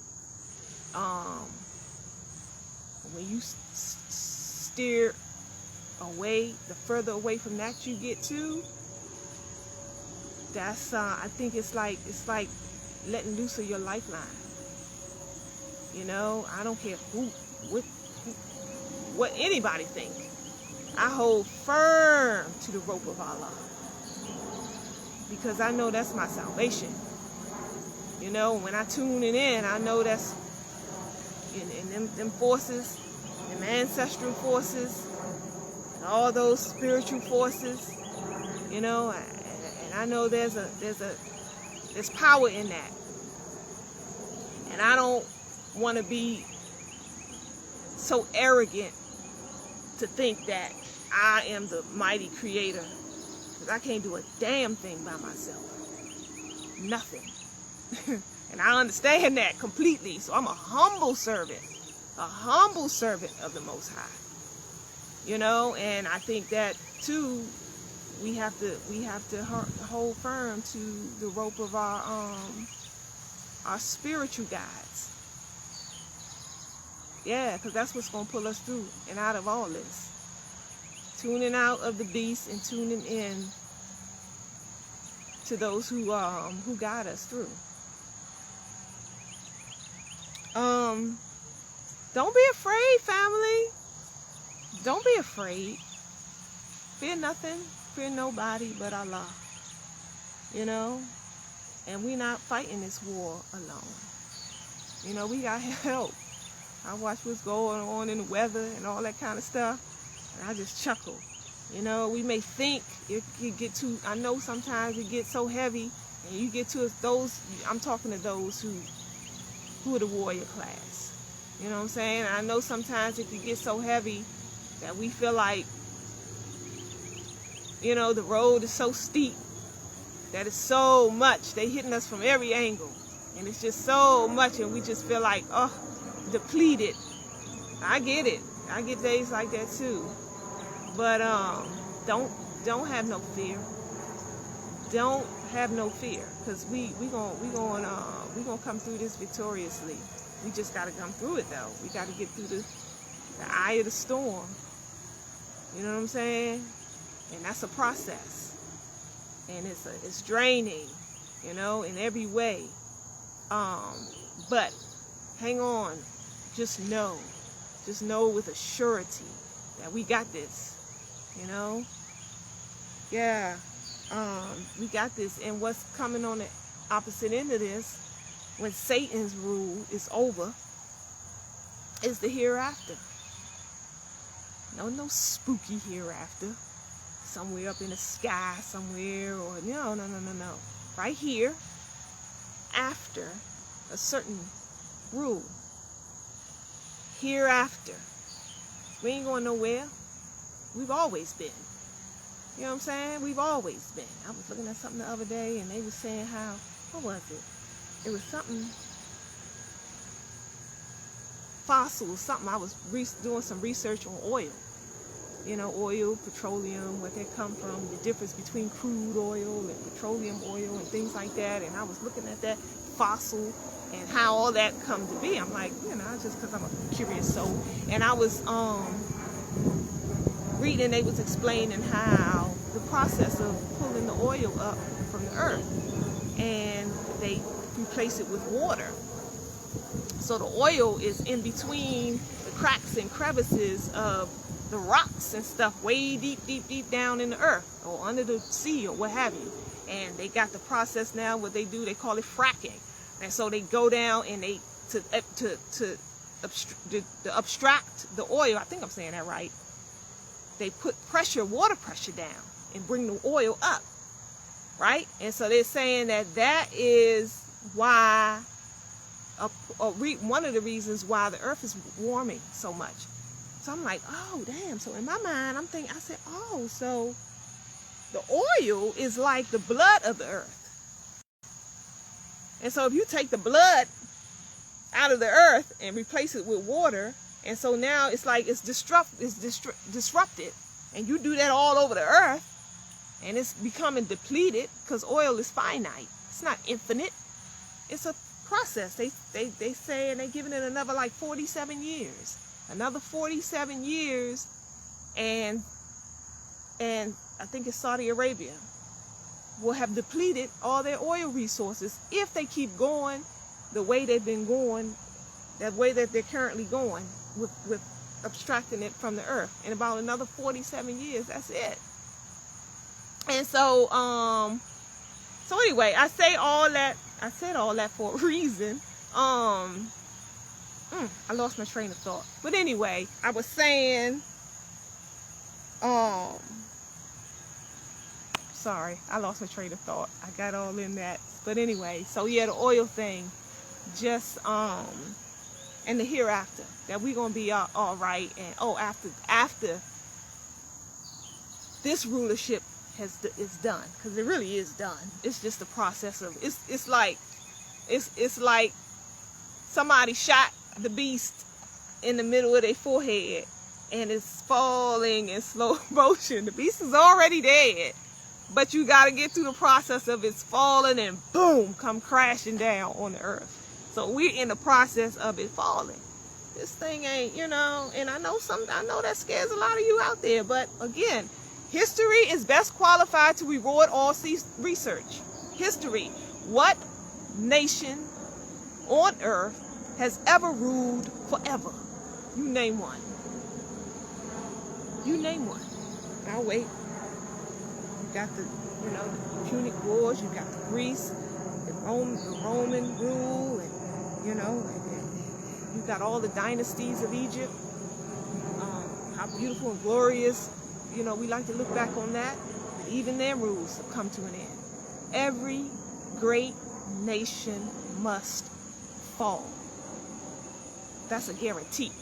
when you steer away, the further away from that you get to, that's I think it's like letting loose of your lifeline. You know, I don't care what anybody think. I hold firm to the rope of Allah, because I know that's my salvation. You know, when I tune it in, I know that's in them forces, them ancestral forces, and all those spiritual forces. You know, and I know there's power in that. And I don't want to be so arrogant to think that I am the mighty creator, because I can't do a damn thing by myself. Nothing. And I understand that completely. So I'm a humble servant of the Most High. You know, and I think that too, we have to hold firm to the rope of our spiritual guides. Yeah, because that's what's going to pull us through and out of all this. Tuning out of the beast and tuning in to those who guide us through. Don't be afraid, family. Don't be afraid. Fear nothing, fear nobody but Allah. You know? And we're not fighting this war alone. You know, we got help. I watch what's going on in the weather and all that kind of stuff, and I just chuckle. You know, we may think it get too, I know sometimes it gets so heavy, and you get to those, I'm talking to those who are the warrior class. You know what I'm saying? And I know sometimes it can get so heavy that we feel like, you know, the road is so steep that it's so much. They hitting us from every angle, and it's just so much, and we just feel like, oh, depleted. I get it. I get days like that too. But don't have no fear. Don't have no fear, because we gonna come through this victoriously. We just gotta come through it though. We gotta get through the eye of the storm. You know what I'm saying? And that's a process. And it's draining, you know, in every way. But hang on. Just know with a surety that we got this. You know? Yeah. We got this. And what's coming on the opposite end of this, when Satan's rule is over, is the hereafter. No spooky hereafter. Somewhere up in the sky somewhere, or no. Right here, after a certain rule. Hereafter. We ain't going nowhere. We've always been. You know what I'm saying? We've always been. I was looking at something the other day, and they were saying how, what was it? It was something, fossils, something. I was doing some research on oil. You know, oil, petroleum, where they come from, the difference between crude oil and petroleum oil and things like that. And I was looking at that fossil and how all that come to be. I'm like, you know, just because I'm a curious soul. And I was reading, they was explaining how the process of pulling the oil up from the earth, and they replace it with water. So the oil is in between the cracks and crevices of the rocks and stuff, way deep down in the earth or under the sea or what have you. And they got the process now, what they do, they call it fracking. And so they go down and they to abstract the oil. I think I'm saying that right. They put water pressure down and bring the oil up, right? And so they're saying that is why, one of the reasons why the earth is warming so much. So I'm like, oh, damn. So in my mind, I said, oh, so the oil is like the blood of the earth. And so if you take the blood out of the earth and replace it with water. And so now it's like it's disrupted. And you do that all over the earth, and it's becoming depleted, because oil is finite. It's not infinite. It's a process. They say, and they're giving it another like 47 years. Another 47 years, and I think it's Saudi Arabia will have depleted all their oil resources if they keep going the way they've been going, that way that they're currently going with abstracting it from the earth. In about another 47 years, that's it. And so so anyway, I said all that for a reason. I lost my train of thought. But anyway, I was saying, sorry, I lost my train of thought. I got all in that. But anyway, so yeah, the oil thing, just and the hereafter, that we're gonna be all right. And after this rulership is done, because it really is done. It's just the process of it's like somebody shot the beast in the middle of their forehead, and it's falling in slow motion. The beast is already dead, but you got to get through the process of it's falling and boom, come crashing down on the earth. So we're in the process of it falling. This thing ain't, and I know that scares a lot of you out there, but again, history is best qualified to reward all research. History. What nation on earth has ever ruled forever? You name one. You name one. I'll wait. You got the, the Punic Wars, you got the Greece, the Roman rule, and, you got all the dynasties of Egypt. How beautiful and glorious. We like to look back on that. But even their rules have come to an end. Every great nation must fall. That's a guarantee.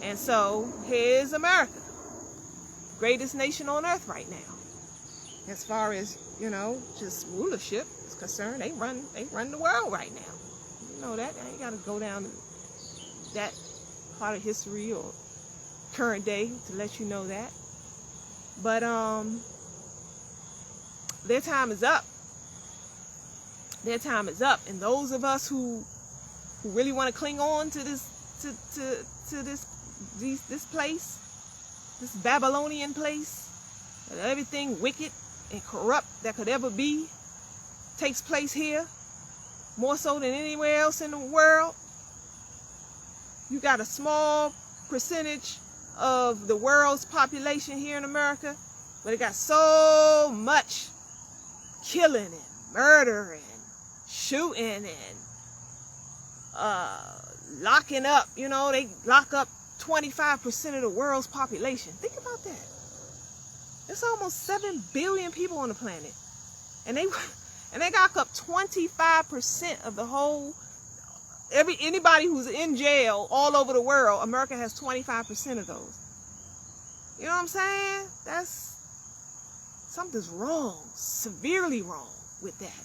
And so here's America, greatest nation on earth right now. As far as, just rulership is concerned, they run the world right now. You know that. I ain't got to go down to that part of history or current day to let you know that. But their time is up. Their time is up. And those of us who really want to cling on to this this place, this Babylonian place, that everything wicked and corrupt that could ever be takes place here, more so than anywhere else in the world. You got a small percentage of the world's population here in America, but it got so much killing and murder and shooting and locking up. They lock up 25% of the world's population. Think about that. There's almost 7 billion people on the planet, and they lock up 25% of the whole. Anybody who's in jail all over the world, America has 25% of those. You know what I'm saying? Something's wrong, severely wrong with that.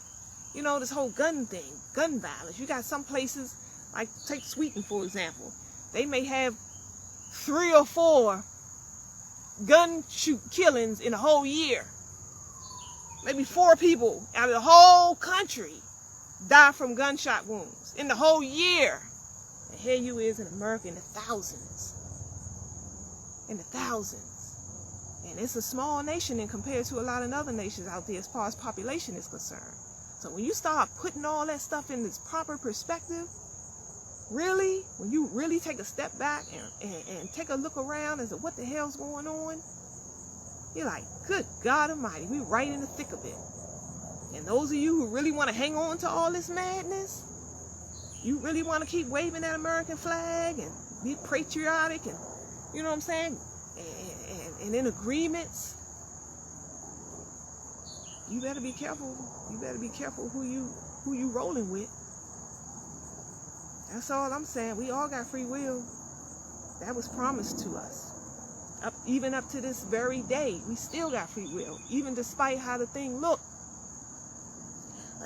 This whole gun thing, gun violence. You got some places, like take Sweden for example. They may have 3 or 4 gun killings in a whole year. Maybe 4 people out of the whole country die from gunshot wounds in the whole year. And here you is in America in the thousands. In the thousands. And it's a small nation in compared to a lot of other nations out there as far as population is concerned. So when you start putting all that stuff in its proper perspective, really, when you really take a step back and take a look around and say, what the hell's going on? You're like, good God Almighty, we're right in the thick of it. And those of you who really want to hang on to all this madness, you really want to keep waving that American flag and be patriotic and, you know what I'm saying, and in agreements, you better be careful. You better be careful who you rolling with. That's all I'm saying. We all got free will. That was promised to us. Even up to this very day, we still got free will, even despite how the thing looked.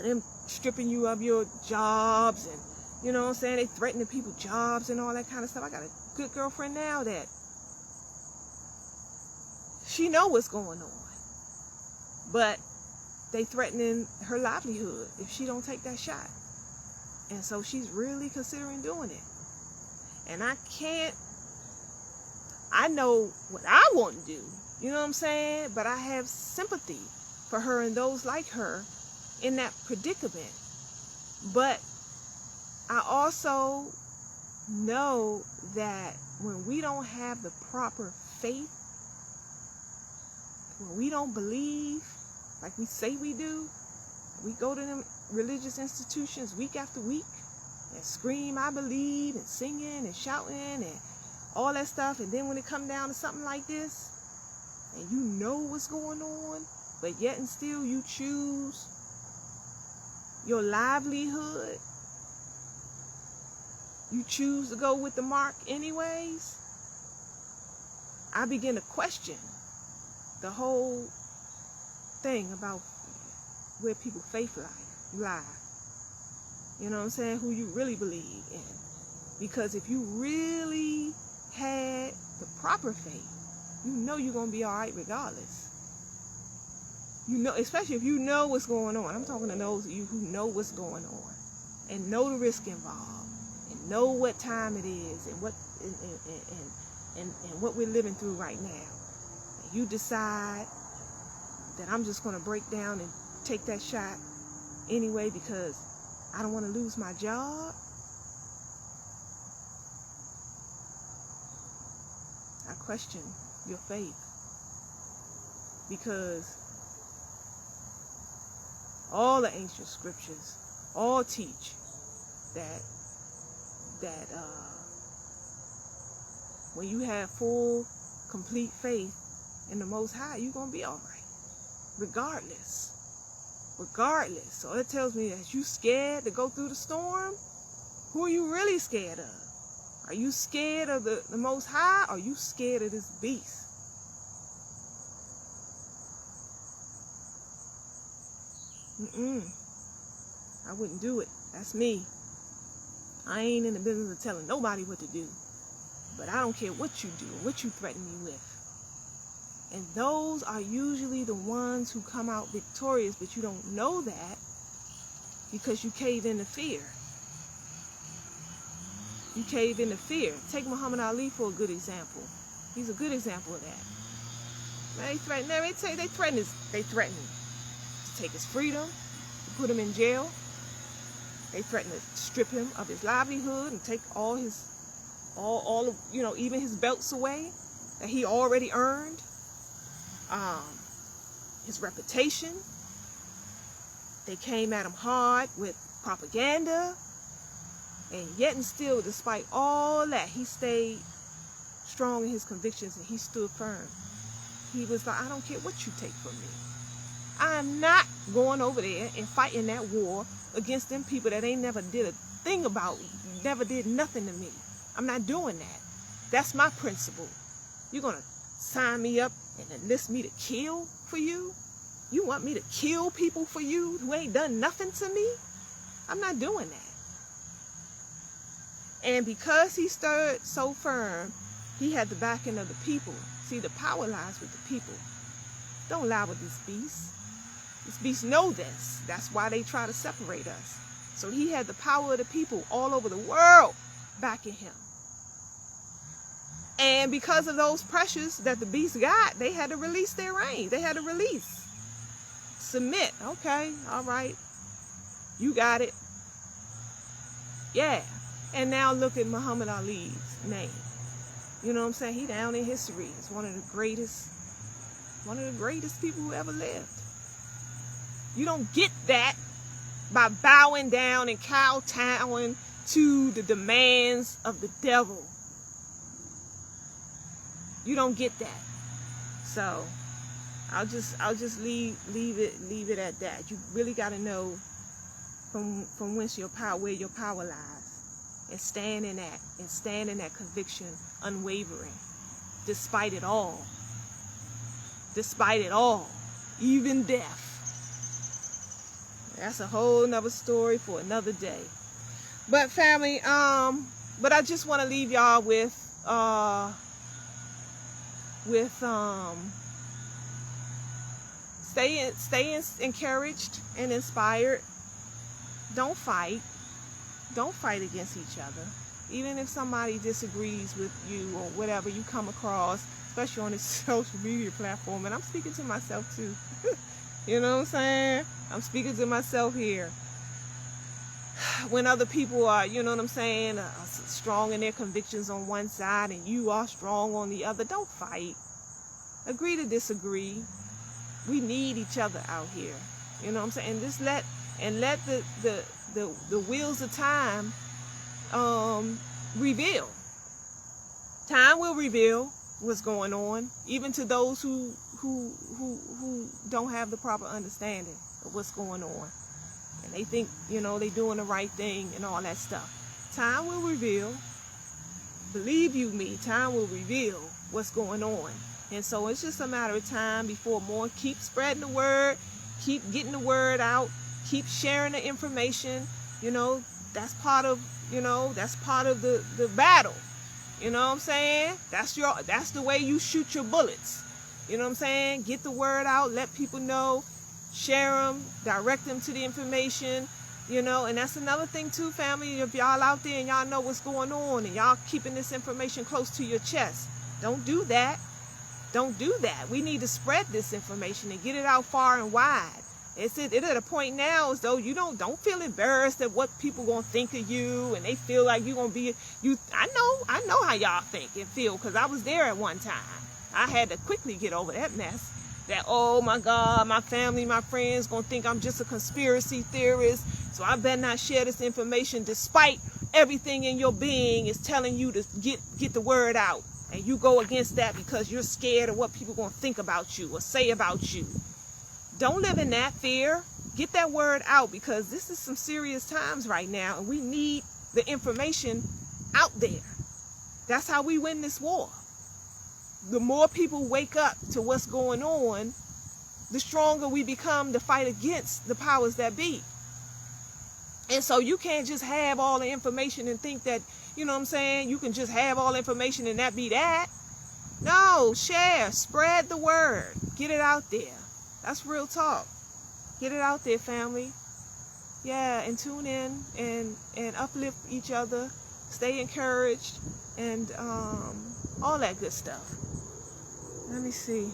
Them stripping you of your jobs and You know what I'm saying? They threatening people jobs and all that kind of stuff. I got a good girlfriend now that she know what's going on, but they threatening her livelihood if she don't take that shot. And so she's really considering doing it. And I know what I want to do, you know what I'm saying? But I have sympathy for her and those like her in that predicament. But I also know that when we don't have the proper faith, when we don't believe like we say we do, we go to them religious institutions week after week and scream, I believe, and singing and shouting and all that stuff. And then when it comes down to something like this, and you know what's going on, but yet and still you choose your livelihood, you choose to go with the mark anyways, I begin to question the whole thing about where people faith lie. You know what I'm saying? Who you really believe in. Because if you really had the proper faith, you know you're going to be all right regardless. You know, especially if you know what's going on. I'm talking to those of you who know what's going on and know the risk involved and know what time it is and what and what we're living through right now. And you decide that I'm just going to break down and take that shot anyway because I don't want to lose my job. I question your faith, because all the ancient scriptures all teach that when you have full, complete faith in the Most High, you're going to be all right, regardless. So it tells me that you scared to go through the storm. Who are you really scared of? Are you scared of the Most High, or are you scared of this beast? I wouldn't do it. That's me. I ain't in the business of telling nobody what to do. But I don't care what you do, what you threaten me with. And those are usually the ones who come out victorious, but you don't know that because you cave into fear. You cave into fear. Take Muhammad Ali for a good example. He's a good example of that. They threaten to take his freedom, to put him in jail. They threaten to strip him of his livelihood and take all of, even his belts away that he already earned. His reputation. They came at him hard with propaganda. And yet and still, despite all that, he stayed strong in his convictions and he stood firm. He was like, I don't care what you take from me. I'm not going over there and fighting that war against them people that ain't never did a thing about, never did nothing to me. I'm not doing that. That's my principle. You're going to sign me up and enlist me to kill for you? You want me to kill people for you who ain't done nothing to me? I'm not doing that. And because he stood so firm, he had the backing of the people. See, the power lies with the people. Don't lie with this beast. This beast know this. That's why they try to separate us. So he had the power of the people all over the world backing him. And because of those pressures that the beast got, they had to release their reign. They had to release. Submit. Okay, all right. You got it. Yeah. And now look at Muhammad Ali's name. You know what I'm saying? He down in history. He's one of the greatest people who ever lived. You don't get that by bowing down and kowtowing to the demands of the devil. You don't get that. So I'll just leave it at that. You really got to know from whence your power, where your power lies, and stand in that conviction, unwavering, despite it all, even death. That's a whole nother story for another day. But family, but I just want to leave y'all with stay encouraged and inspired. Don't fight against each other, even if somebody disagrees with you or whatever you come across, especially on this social media platform. And I'm speaking to myself too. You know what I'm saying? I'm speaking to myself here. When other people are, you know what I'm saying, strong in their convictions on one side and you are strong on the other, don't fight. Agree to disagree. We need each other out here. You know what I'm saying? And just let the wheels of time reveal. Time will reveal what's going on, even to those who don't have the proper understanding of what's going on. And they think, you know, they doing the right thing and all that stuff. Time will reveal. Believe you me, time will reveal what's going on. And so it's just a matter of time before more. Keep spreading the word. Keep getting the word out. Keep sharing the information. You know, that's part of the battle. You know what I'm saying? That's the way you shoot your bullets. You know what I'm saying? Get the word out. Let people know. Share them, direct them to the information, you know. And that's another thing too, family. If y'all out there and y'all know what's going on and y'all keeping this information close to your chest, don't do that. Don't do that. We need to spread this information and get it out far and wide. It's at a point now as though you don't feel embarrassed at what people gonna think of you, and they feel like you're gonna be you. I know how y'all think and feel, because I was there at one time. I had to quickly get over that mess. That, oh my God, my family, my friends gonna think I'm just a conspiracy theorist, so I better not share this information, despite everything in your being is telling you to get the word out, and you go against that because you're scared of what people gonna think about you or say about you. Don't live in that fear. Get that word out, because this is some serious times right now, and we need the information out there. That's how we win this war. The more people wake up to what's going on, the stronger we become to fight against the powers that be. And so you can't just have all the information and think that, you know what I'm saying, you can just have all the information and that be that. No, share, spread the word, get it out there. That's real talk. Get it out there, family. Yeah, and tune in and uplift each other, stay encouraged, and all that good stuff. Let me see.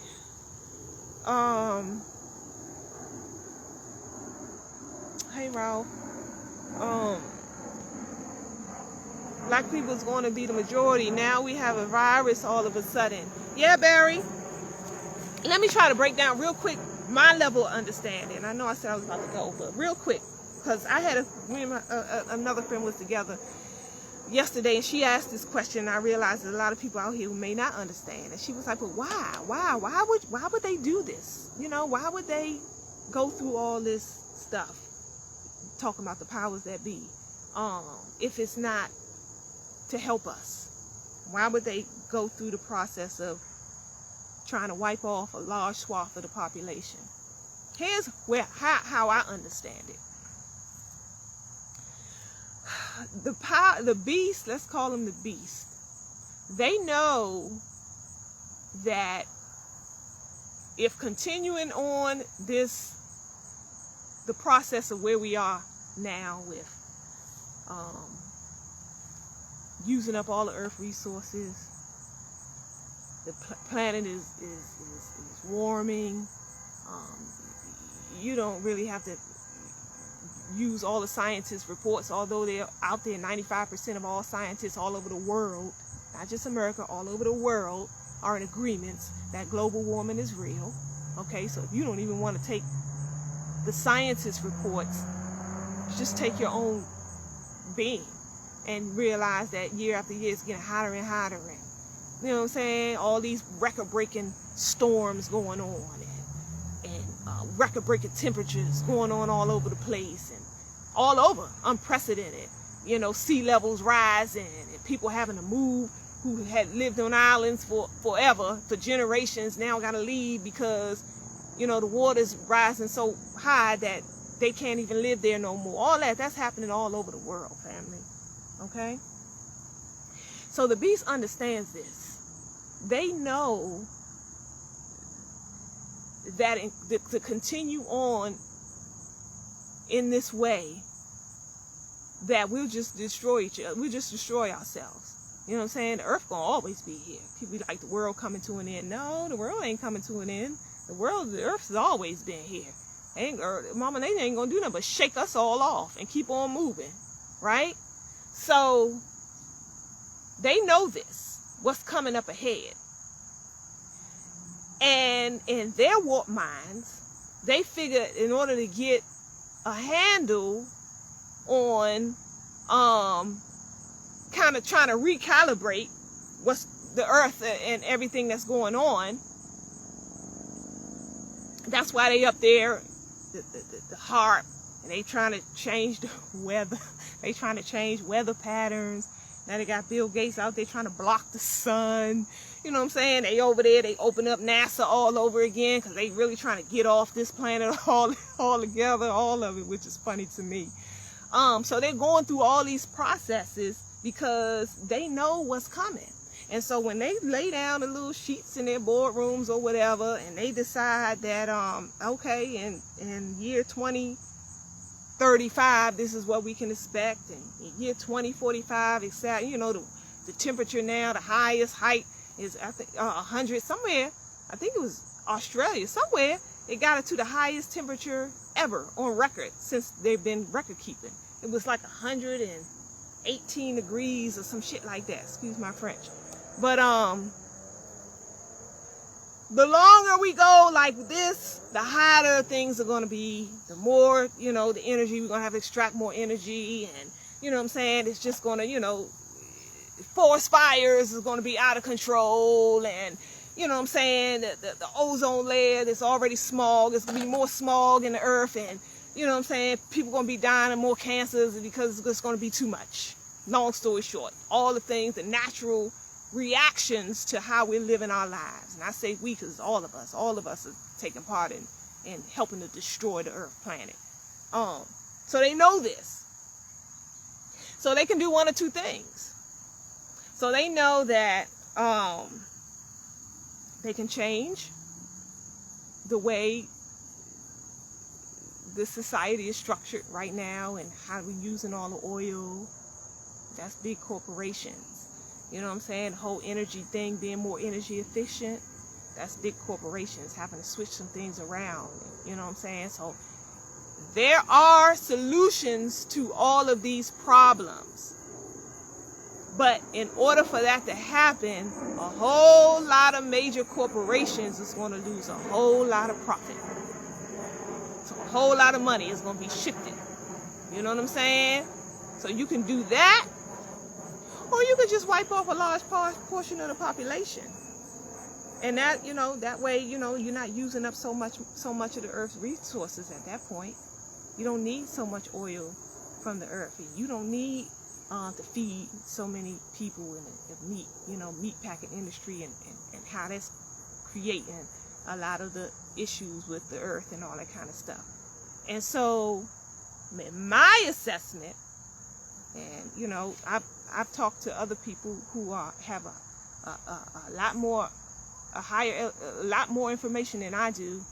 Hey, Ralph. Black people is going to be the majority. Now we have a virus all of a sudden. Yeah, Barry. Let me try to break down real quick my level of understanding. I know I said I was about to go, but real quick, because I had me and another friend was together yesterday, and she asked this question, and I realized there's a lot of people out here who may not understand. And she was like, but why would they do this? You know, why would they go through all this stuff talking about the powers that be, if it's not to help us? Why would they go through the process of trying to wipe off a large swath of the population? Here's how I understand it. The beast, let's call them the beast, they know that if continuing on the process of where we are now with using up all the earth resources, the planet is warming. You don't really have to use all the scientists' reports, although they're out there. 95% of all scientists all over the world, not just America, all over the world, are in agreements that global warming is real. Okay, so if you don't even want to take the scientists' reports, just take your own being and realize that year after year it's getting hotter and hotter, and you know what I'm saying, all these record-breaking storms going on, and record-breaking temperatures going on all over the place, and all over, unprecedented, you know, sea levels rising, and people having to move who had lived on islands forever, for generations, now got to leave because, you know, the water's rising so high that they can't even live there no more. All that's happening all over the world, family. Okay? So the beast understands this. They know that to continue on in this way, that we'll just destroy each other. We'll just destroy ourselves. You know what I'm saying? The earth gonna always be here. People be like, the world coming to an end. No, the world ain't coming to an end. The earth has always been here. Mama, they ain't gonna do nothing but shake us all off and keep on moving, right? So they know this, what's coming up ahead. And in their warped minds, they figure in order to get a handle on kind of trying to recalibrate what's the earth and everything that's going on, that's why they up there, the HAARP, and they trying to change the weather. They trying to change weather patterns. Now they got Bill Gates out there trying to block the sun. You know what I'm saying? They over there, they open up NASA all over again because they really trying to get off this planet all together, all of it, which is funny to me. So they're going through all these processes because they know what's coming. And so when they lay down the little sheets in their boardrooms or whatever, and they decide that, okay, in year 2035, this is what we can expect. And in year 2045, exactly, you know, the temperature now, the highest height is, I think, 100 somewhere. I think it was Australia, somewhere. It got it to the highest temperature ever on record since they've been record keeping. It was like 118 degrees or some shit like that. Excuse my French. But the longer we go like this, the hotter things are going to be. The more, you know, the energy, we're going to have to extract more energy. And, you know what I'm saying, it's just going to, you know, forest fires is going to be out of control. And, you know what I'm saying, the ozone layer, there's already smog. There's going to be more smog in the earth. And, you know what I'm saying, people are going to be dying of more cancers because it's going to be too much. Long story short, all the things, the natural reactions to how we're living our lives. And I say we because all of us are taking part in helping to destroy the earth planet. So they know this. So they can do one or two things. So they know that they can change the way the society is structured right now and how we're using all the oil. That's big corporations. You know what I'm saying? The whole energy thing, being more energy efficient, that's big corporations having to switch some things around. You know what I'm saying? So there are solutions to all of these problems. But in order for that to happen, a whole lot of major corporations is going to lose a whole lot of profit. So a whole lot of money is going to be shifted. You know what I'm saying? So you can do that, or you could just wipe off a large portion of the population. And that, you know, that way, you know, you're not using up so much of the earth's resources at that point. You don't need so much oil from the earth. You don't need to feed so many people in the meat, you know, meat packing industry and how that's creating a lot of the issues with the earth and all that kind of stuff. And so, in my assessment, and you know, I've talked to other people who have a lot more information than I do,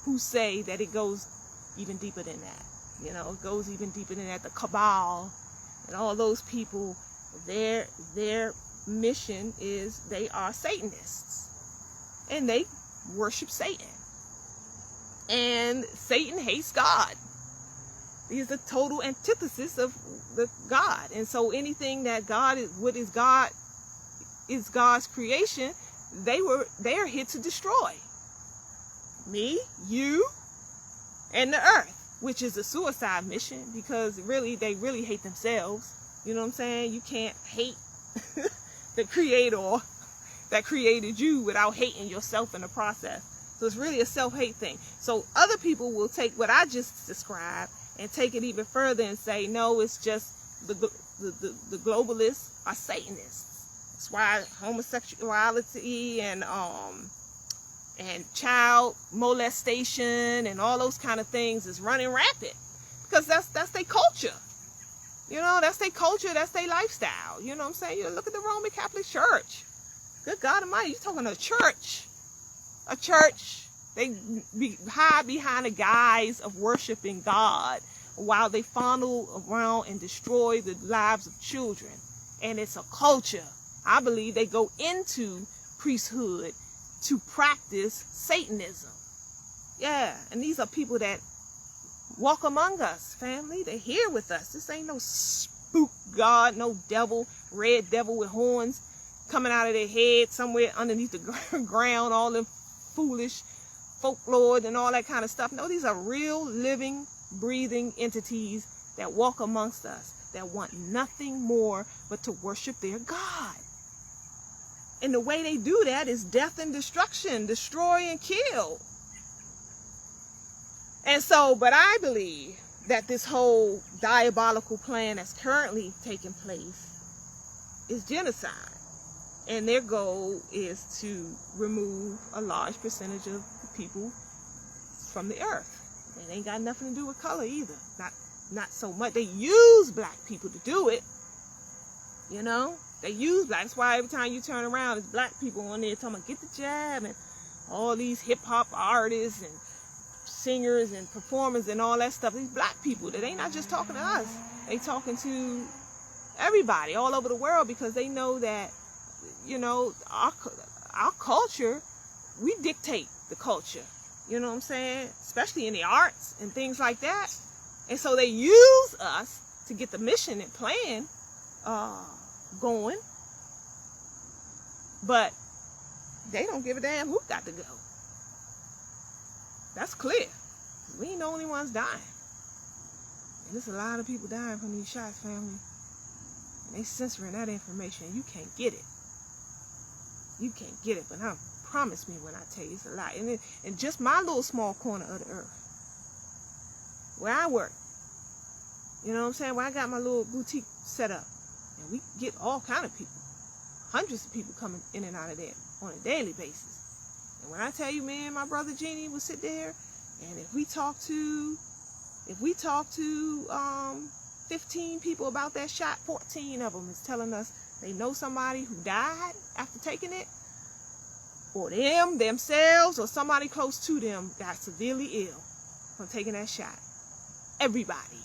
who say that it goes even deeper than that. You know, it goes even deeper than that. The cabal and all those people, their mission is they are Satanists, and they worship Satan, and Satan hates God. He's the total antithesis of the God. And so anything that God is, what is God, is God's creation, they are here to destroy. Me, you, and the earth, which is a suicide mission, because really, they really hate themselves. You know what I'm saying? You can't hate the creator that created you without hating yourself in the process. So it's really a self-hate thing. So other people will take what I just described and take it even further and say, no, it's just the globalists are Satanists. That's why homosexuality and and child molestation and all those kind of things is running rampant, because that's their culture. You know, that's their culture, that's their lifestyle. You know what I'm saying? You look at the Roman Catholic Church. Good God Almighty, you're talking a church. A church, they hide behind the guise of worshiping God while they fondle around and destroy the lives of children. And it's a culture. I believe they go into priesthood to practice Satanism. Yeah, and these are people that walk among us, family. They're here with us. This ain't no spook god, no devil, red devil with horns coming out of their head somewhere underneath the ground, all them foolish folklore and all that kind of stuff. No, these are real, living, breathing entities that walk amongst us, that want nothing more but to worship their God. And the way they do that is death and destruction, destroy and kill. And so, but I believe that this whole diabolical plan that's currently taking place is genocide. And their goal is to remove a large percentage of the people from the earth. It ain't got nothing to do with color either. Not so much. They use black people to do it. You know? They use black. That's why every time you turn around, it's black people on there talking about get the jab, and all these hip-hop artists and singers and performers and all that stuff. These black people, that ain't not just talking to us. They talking to everybody all over the world, because they know that, you know, our culture, we dictate the culture. You know what I'm saying? Especially in the arts and things like that. And so they use us to get the mission and plan going. But they don't give a damn who got to go. That's clear. We ain't the only ones dying. And there's a lot of people dying from these shots, family. And they censoring that information. You can't get it. You can't get it. But promise me when I tell you, it's a lot. And just my little small corner of the earth, where I work, you know what I'm saying, where I got my little boutique set up, and we get all kind of people, hundreds of people coming in and out of there on a daily basis. And when I tell you, me and my brother Jeannie will sit there, and if we talk to 15 people about that shot, 14 of them is telling us they know somebody who died after taking it, or themselves, or somebody close to them got severely ill from taking that shot. Everybody.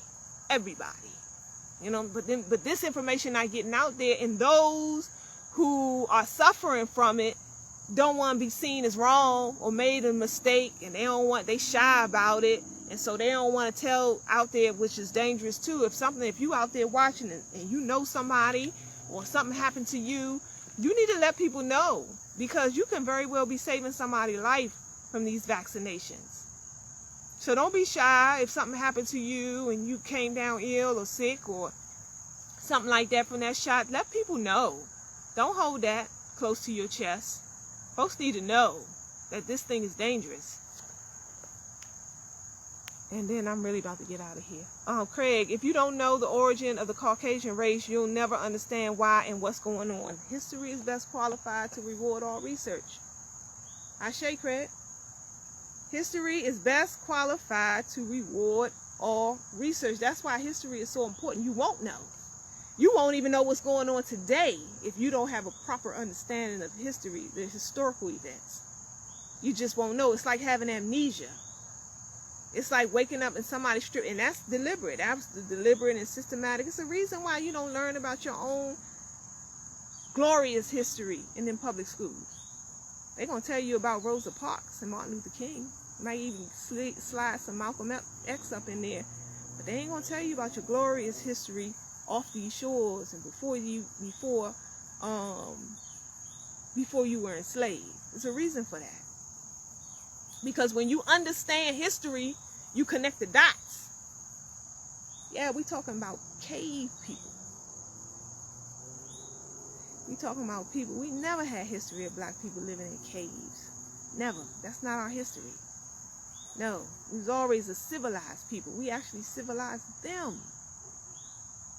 You know, but this information not getting out there, and those who are suffering from it don't want to be seen as wrong or made a mistake, and they shy about it, and so they don't want to tell out there, which is dangerous too. If you out there watching and you know somebody, or something happened to you, you need to let people know, because you can very well be saving somebody's life from these vaccinations. So don't be shy if something happened to you and you came down ill or sick or something like that from that shot. Let people know. Don't hold that close to your chest. Folks need to know that this thing is dangerous. And then I'm really about to get out of here. Craig, if you don't know the origin of the Caucasian race, you'll never understand why and what's going on. History is best qualified to reward all research. Ashe, Craig. History is best qualified to reward all research. That's why history is so important. You won't know. You won't even know what's going on today if you don't have a proper understanding of history, the historical events. You just won't know. It's like having amnesia. It's like waking up and somebody stripped, and that's deliberate. That's deliberate and systematic. It's a reason why you don't learn about your own glorious history in them public schools. They're going to tell you about Rosa Parks and Martin Luther King. Might even slide some Malcolm X up in there. But they ain't going to tell you about your glorious history off these shores and before you were enslaved. There's a reason for that. Because when you understand history, you connect the dots. Yeah, we talking about cave people. We talking about people. We never had history of black people living in caves. Never. That's not our history. No. We was always a civilized people. We actually civilized them.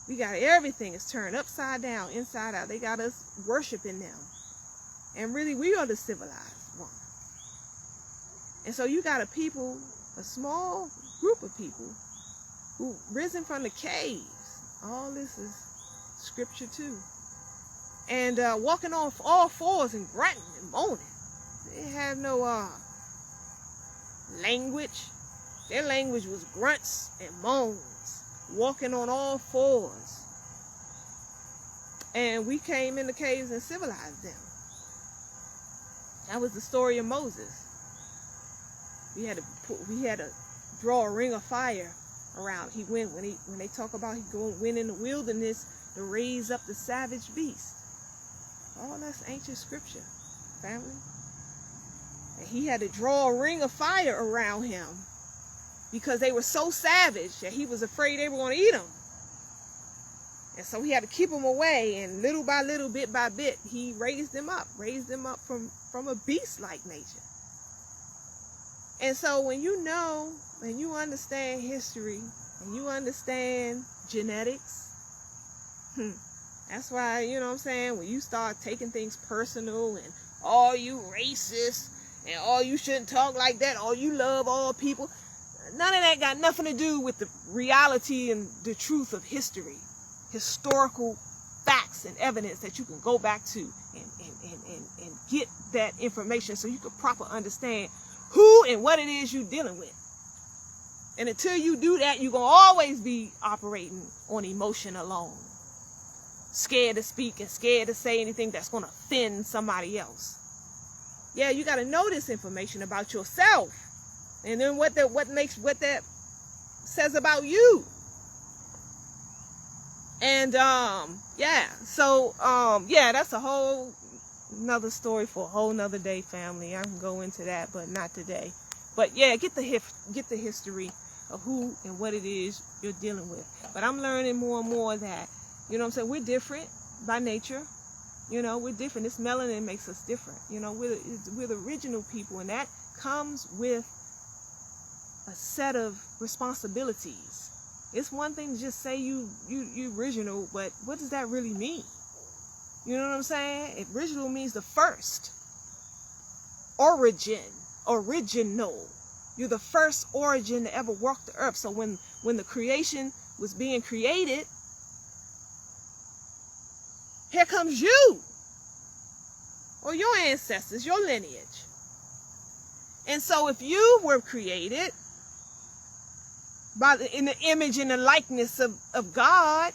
We got everything is turned upside down, inside out. They got us worshiping them. And really, we are the civilized one. And so you got a small group of people who risen from the caves. All this is scripture too. And walking on all fours and grunting and moaning. They have no language. Their language was grunts and moans, walking on all fours. And we came in the caves and civilized them. That was the story of Moses. We had to draw a ring of fire around. He went when they talk about went in the wilderness to raise up the savage beast. All that's ancient scripture, family. And he had to draw a ring of fire around him because they were so savage that he was afraid they were going to eat him. And so he had to keep them away, and little by little, bit by bit, he raised them up from a beast-like nature. And so when you know and you understand history and you understand genetics, that's why, you know what I'm saying, when you start taking things personal and all you racist and all you shouldn't talk like that, all you love all people, none of that got nothing to do with the reality and the truth of history. Historical facts and evidence that you can go back to and get that information so you can properly understand who and what it is you're dealing with. And until you do that, you're going to always be operating on emotion alone. Scared to speak and scared to say anything that's going to offend somebody else. Yeah, you got to know this information about yourself. And then what that says about you. And that's a whole another story for a whole nother day, family. I can go into that, but not today. But yeah, get the history of who and what it is you're dealing with. But I'm learning more and more that, you know what I'm saying, we're different by nature. You know, we're different. This melanin makes us different. You know, we're the original people, and that comes with a set of responsibilities. It's one thing to just say you original, but what does that really mean? You know what I'm saying? Original means the first. Original. You're the first origin to ever walk the earth. So when the creation was being created, here comes you. Or your ancestors, your lineage. And so if you were created in the image and the likeness of God,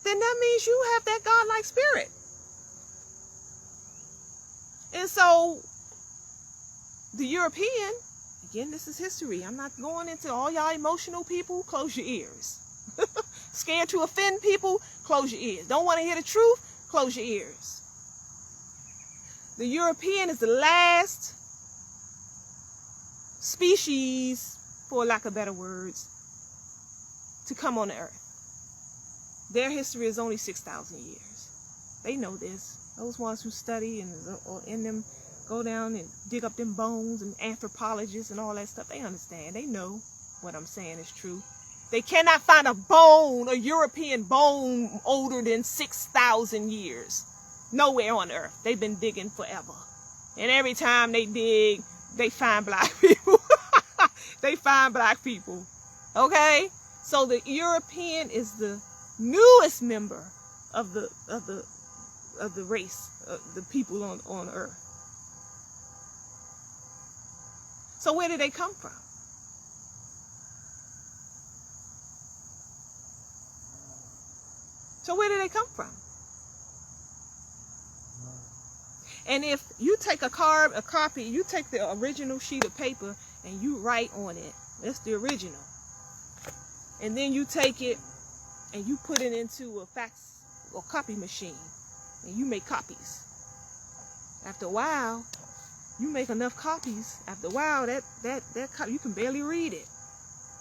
then that means you have that God-like spirit. And so the European, again, this is history. I'm not going into all y'all emotional people. Close your ears. Scared to offend people? Close your ears. Don't want to hear the truth? Close your ears. The European is the last species, for lack of better words, to come on the earth. Their history is only 6,000 years. They know this. Those ones who study and in them go down and dig up them bones, and anthropologists and all that stuff, they understand. They know what I'm saying is true. They cannot find a European bone older than 6,000 years. Nowhere on earth. They've been digging forever. And every time they dig, they find black people. They find black people. Okay? So the European is the newest member of the race, the people on earth. So where did they come from? So where did they come from? And if you take a copy, you take the original sheet of paper and you write on it, that's the original. And then you take it and you put it into a fax or copy machine and you make copies. After a while, you make enough copies. After a while, that you can barely read it.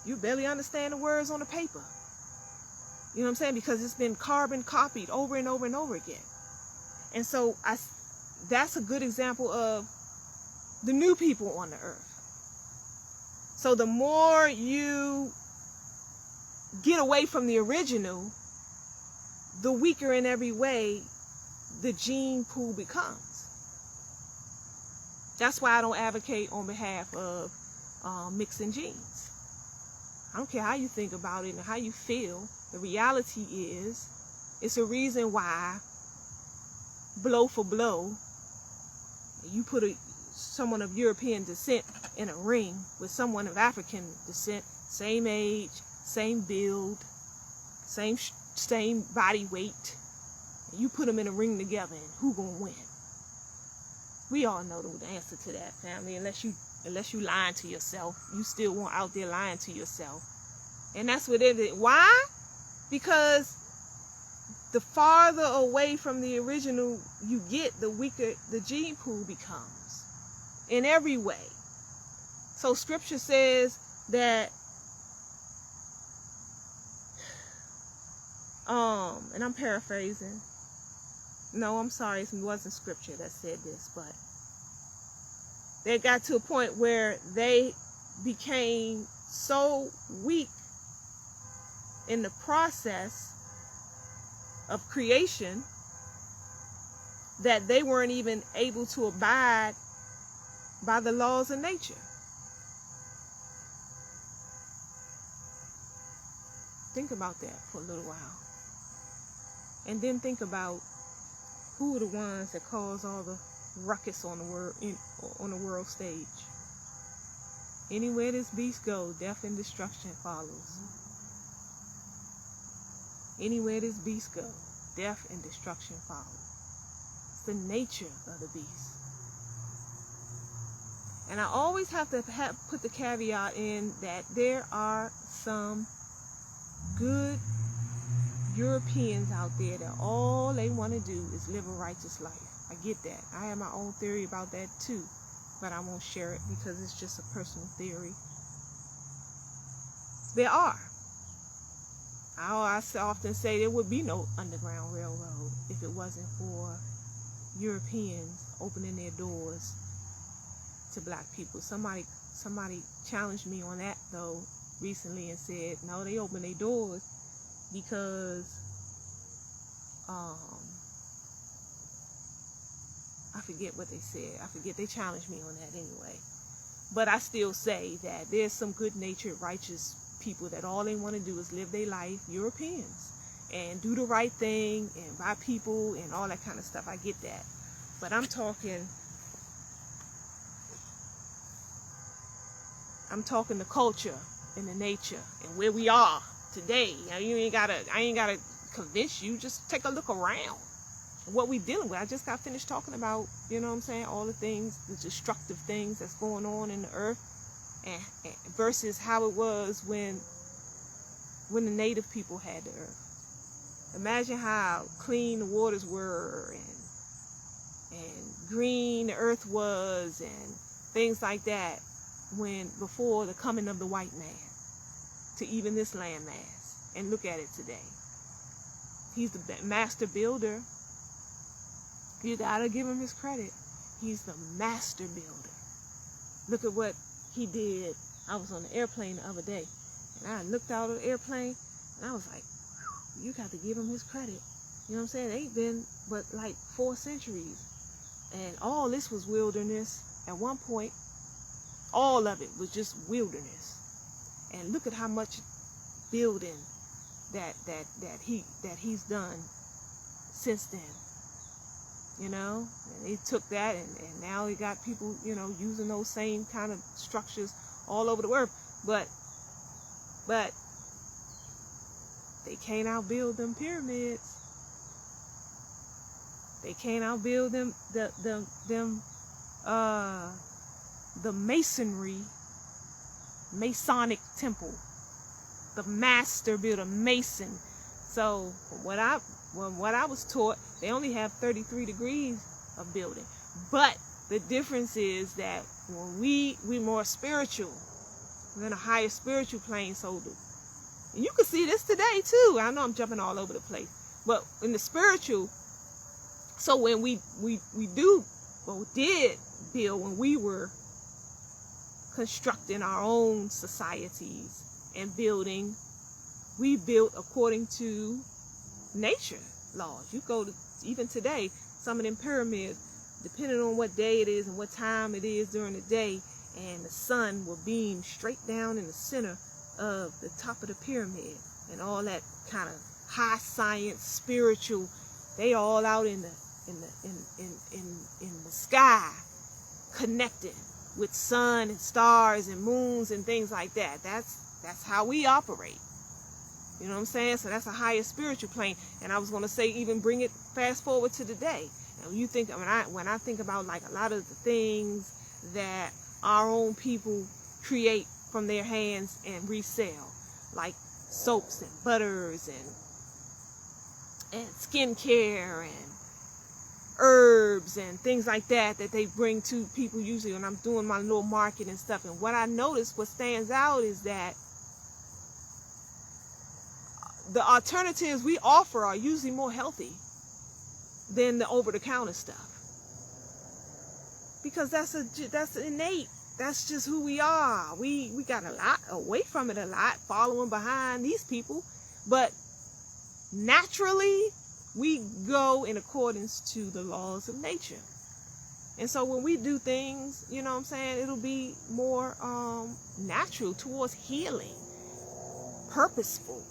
You barely understand the words on the paper. You know what I'm saying? Because it's been carbon copied over and over and over again. And so that's a good example of the new people on the earth. So the more you get away from the original, the weaker in every way the gene pool becomes. That's why I don't advocate on behalf of mixing genes. I don't care how you think about it and how you feel. The reality is, it's a reason why, blow for blow, you put someone of European descent in a ring with someone of African descent, same age, same build, same body weight. You put them in a ring together, and who gonna win? We all know the answer to that, family. Unless you lying to yourself, you still want out there lying to yourself. And that's what it is. Why? Because the farther away from the original you get, the weaker the gene pool becomes in every way. So scripture says that, and I'm paraphrasing. No, I'm sorry, it wasn't scripture that said this, but they got to a point where they became so weak in the process of creation that they weren't even able to abide by the laws of nature. Think about that for a little while. And then think about who are the ones that cause all the ruckus on the world stage. Anywhere this beast goes, death and destruction follows. Anywhere this beast goes, death and destruction follows. It's the nature of the beast. And I always have to put the caveat in that there are some good Europeans out there that all they want to do is live a righteous life. I get that. I have my own theory about that too, but I won't share it because it's just a personal theory. There are. I often say there would be no Underground Railroad if it wasn't for Europeans opening their doors to black people. Somebody challenged me on that though recently and said, no, they opened their doors because I forget what they said. They challenged me on that anyway. But I still say that there's some good-natured, righteous people that all they want to do is live their life, Europeans, and do the right thing and buy people and all that kind of stuff. I get that. But I'm talking the culture and the nature and where we are today. I ain't gotta convince you. Just take a look around what we dealing with. I just got finished talking about, you know what I'm saying, all the things, the destructive things that's going on in the earth, and versus how it was when the native people had the earth. Imagine how clean the waters were and green the earth was and things like that before the coming of the white man to even this landmass. And look at it today. He's the master builder. You gotta give him his credit. He's the master builder. Look at what he did. I was on the airplane the other day, and I looked out of the airplane, and I was like, you got to give him his credit. You know what I'm saying? It ain't been but like 4 centuries. And all this was wilderness. At one point, all of it was just wilderness. And look at how much building that he's done since then. You know, and he took that and now he got people, you know, using those same kind of structures all over the earth. But they can't outbuild them pyramids. They can't outbuild them the Masonic temple, the master builder, Mason. So what I was taught, they only have 33 degrees of building. But the difference is that when we're more spiritual, we're in a higher spiritual plane. So and you can see this today too. I know I'm jumping all over the place, but in the spiritual, so when we did build, when we were constructing our own societies and building, we built according to nature laws. You go to, even today, some of them pyramids, depending on what day it is and what time it is during the day, and the sun will beam straight down in the center of the top of the pyramid, and all that kind of high science, spiritual, they all out in the sky, connected with sun and stars and moons and things like that. That's how we operate. You know what I'm saying? So that's a higher spiritual plane. And I was going to say, even bring it fast forward to today. And you think, when I think about like a lot of the things that our own people create from their hands and resell, like soaps and butters and skincare and herbs and things like that they bring to people usually when I'm doing my little market and stuff. And what I noticed, what stands out, is that the alternatives we offer are usually more healthy than the over-the-counter stuff, because that's innate. That's just who we are. We got a lot away from it, a lot following behind these people, but naturally we go in accordance to the laws of nature. And so when we do things, you know what I'm saying, it'll be more natural towards healing, purposeful.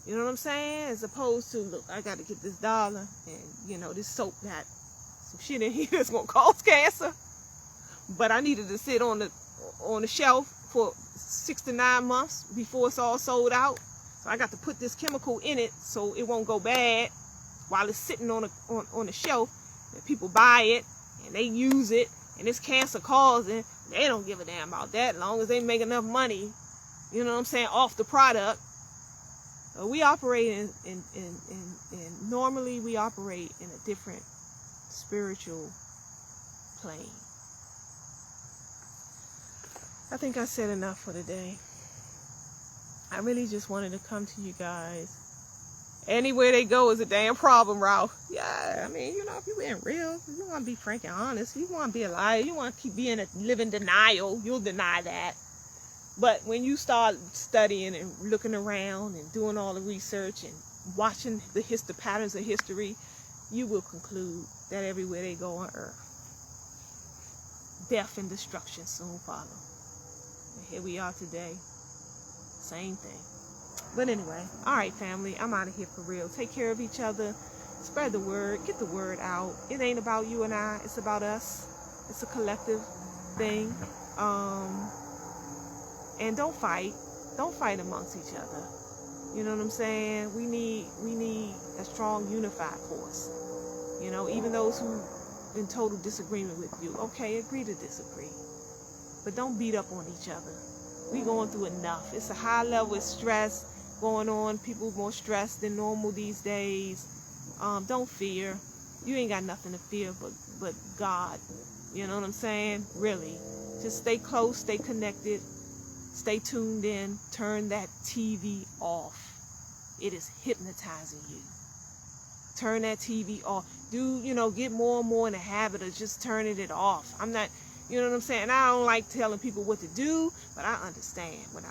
You know what I'm saying? As opposed to, look, I got to get this dollar, and, you know, this soap got some shit in here that's going to cause cancer. But I needed to sit on the shelf for 6 to 9 months before it's all sold out. So I got to put this chemical in it so it won't go bad while it's sitting on the shelf. And people buy it and they use it, and it's cancer causing. They don't give a damn about that, as long as they make enough money, you know what I'm saying, off the product. We operate normally we operate in a different spiritual plane. I think I said enough for today. I really just wanted to come to you guys. Anywhere they go is a damn problem, Ralph. Yeah, I mean, you know, if you being real, if you want to be frank and honest, you want to be a liar, you want to keep being living denial, you'll deny that. But when you start studying and looking around and doing all the research and watching the patterns of history, you will conclude that everywhere they go on earth, death and destruction soon follow. And here we are today, same thing. But anyway, all right, family, I'm out of here for real. Take care of each other, spread the word, get the word out. It ain't about you and I, it's about us. It's a collective thing. And don't fight amongst each other. You know what I'm saying? We need a strong, unified force. You know, even those who in total disagreement with you, okay, agree to disagree. But don't beat up on each other. We going through enough. It's a high level of stress going on. People more stressed than normal these days. Don't fear. You ain't got nothing to fear but God. You know what I'm saying? Really. Just stay close, stay connected. Stay tuned in. Turn that TV off. It is hypnotizing you. Turn that TV off. Get more and more in the habit of just turning it off. I'm not, you know what I'm saying? I don't like telling people what to do, but I understand with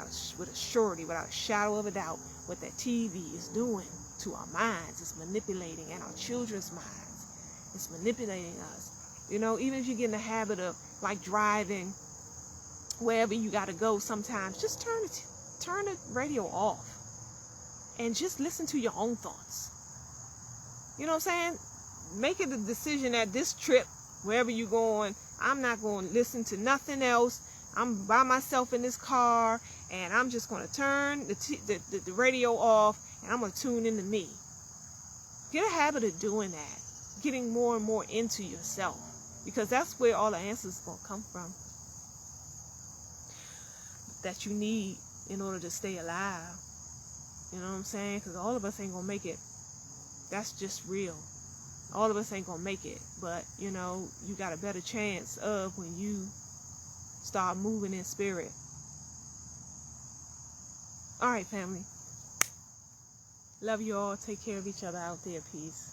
a surety, without a shadow of a doubt, what that TV is doing to our minds. It's manipulating, and our children's minds. It's manipulating us. You know, even if you get in the habit of like driving wherever you got to go, sometimes just turn the radio off and just listen to your own thoughts. You know what I'm saying? Make it a decision that this trip, wherever you're going, I'm not going to listen to nothing else. I'm by myself in this car, and I'm just going to turn the radio off, and I'm going to tune into me. Get a habit of doing that, getting more and more into yourself, because that's where all the answers are going to come from, that you need in order to stay alive. You know what I'm saying? Because all of us ain't going to make it. That's just real. All of us ain't going to make it. But, you know, you got a better chance of when you start moving in spirit. All right, family. Love you all. Take care of each other out there. Peace.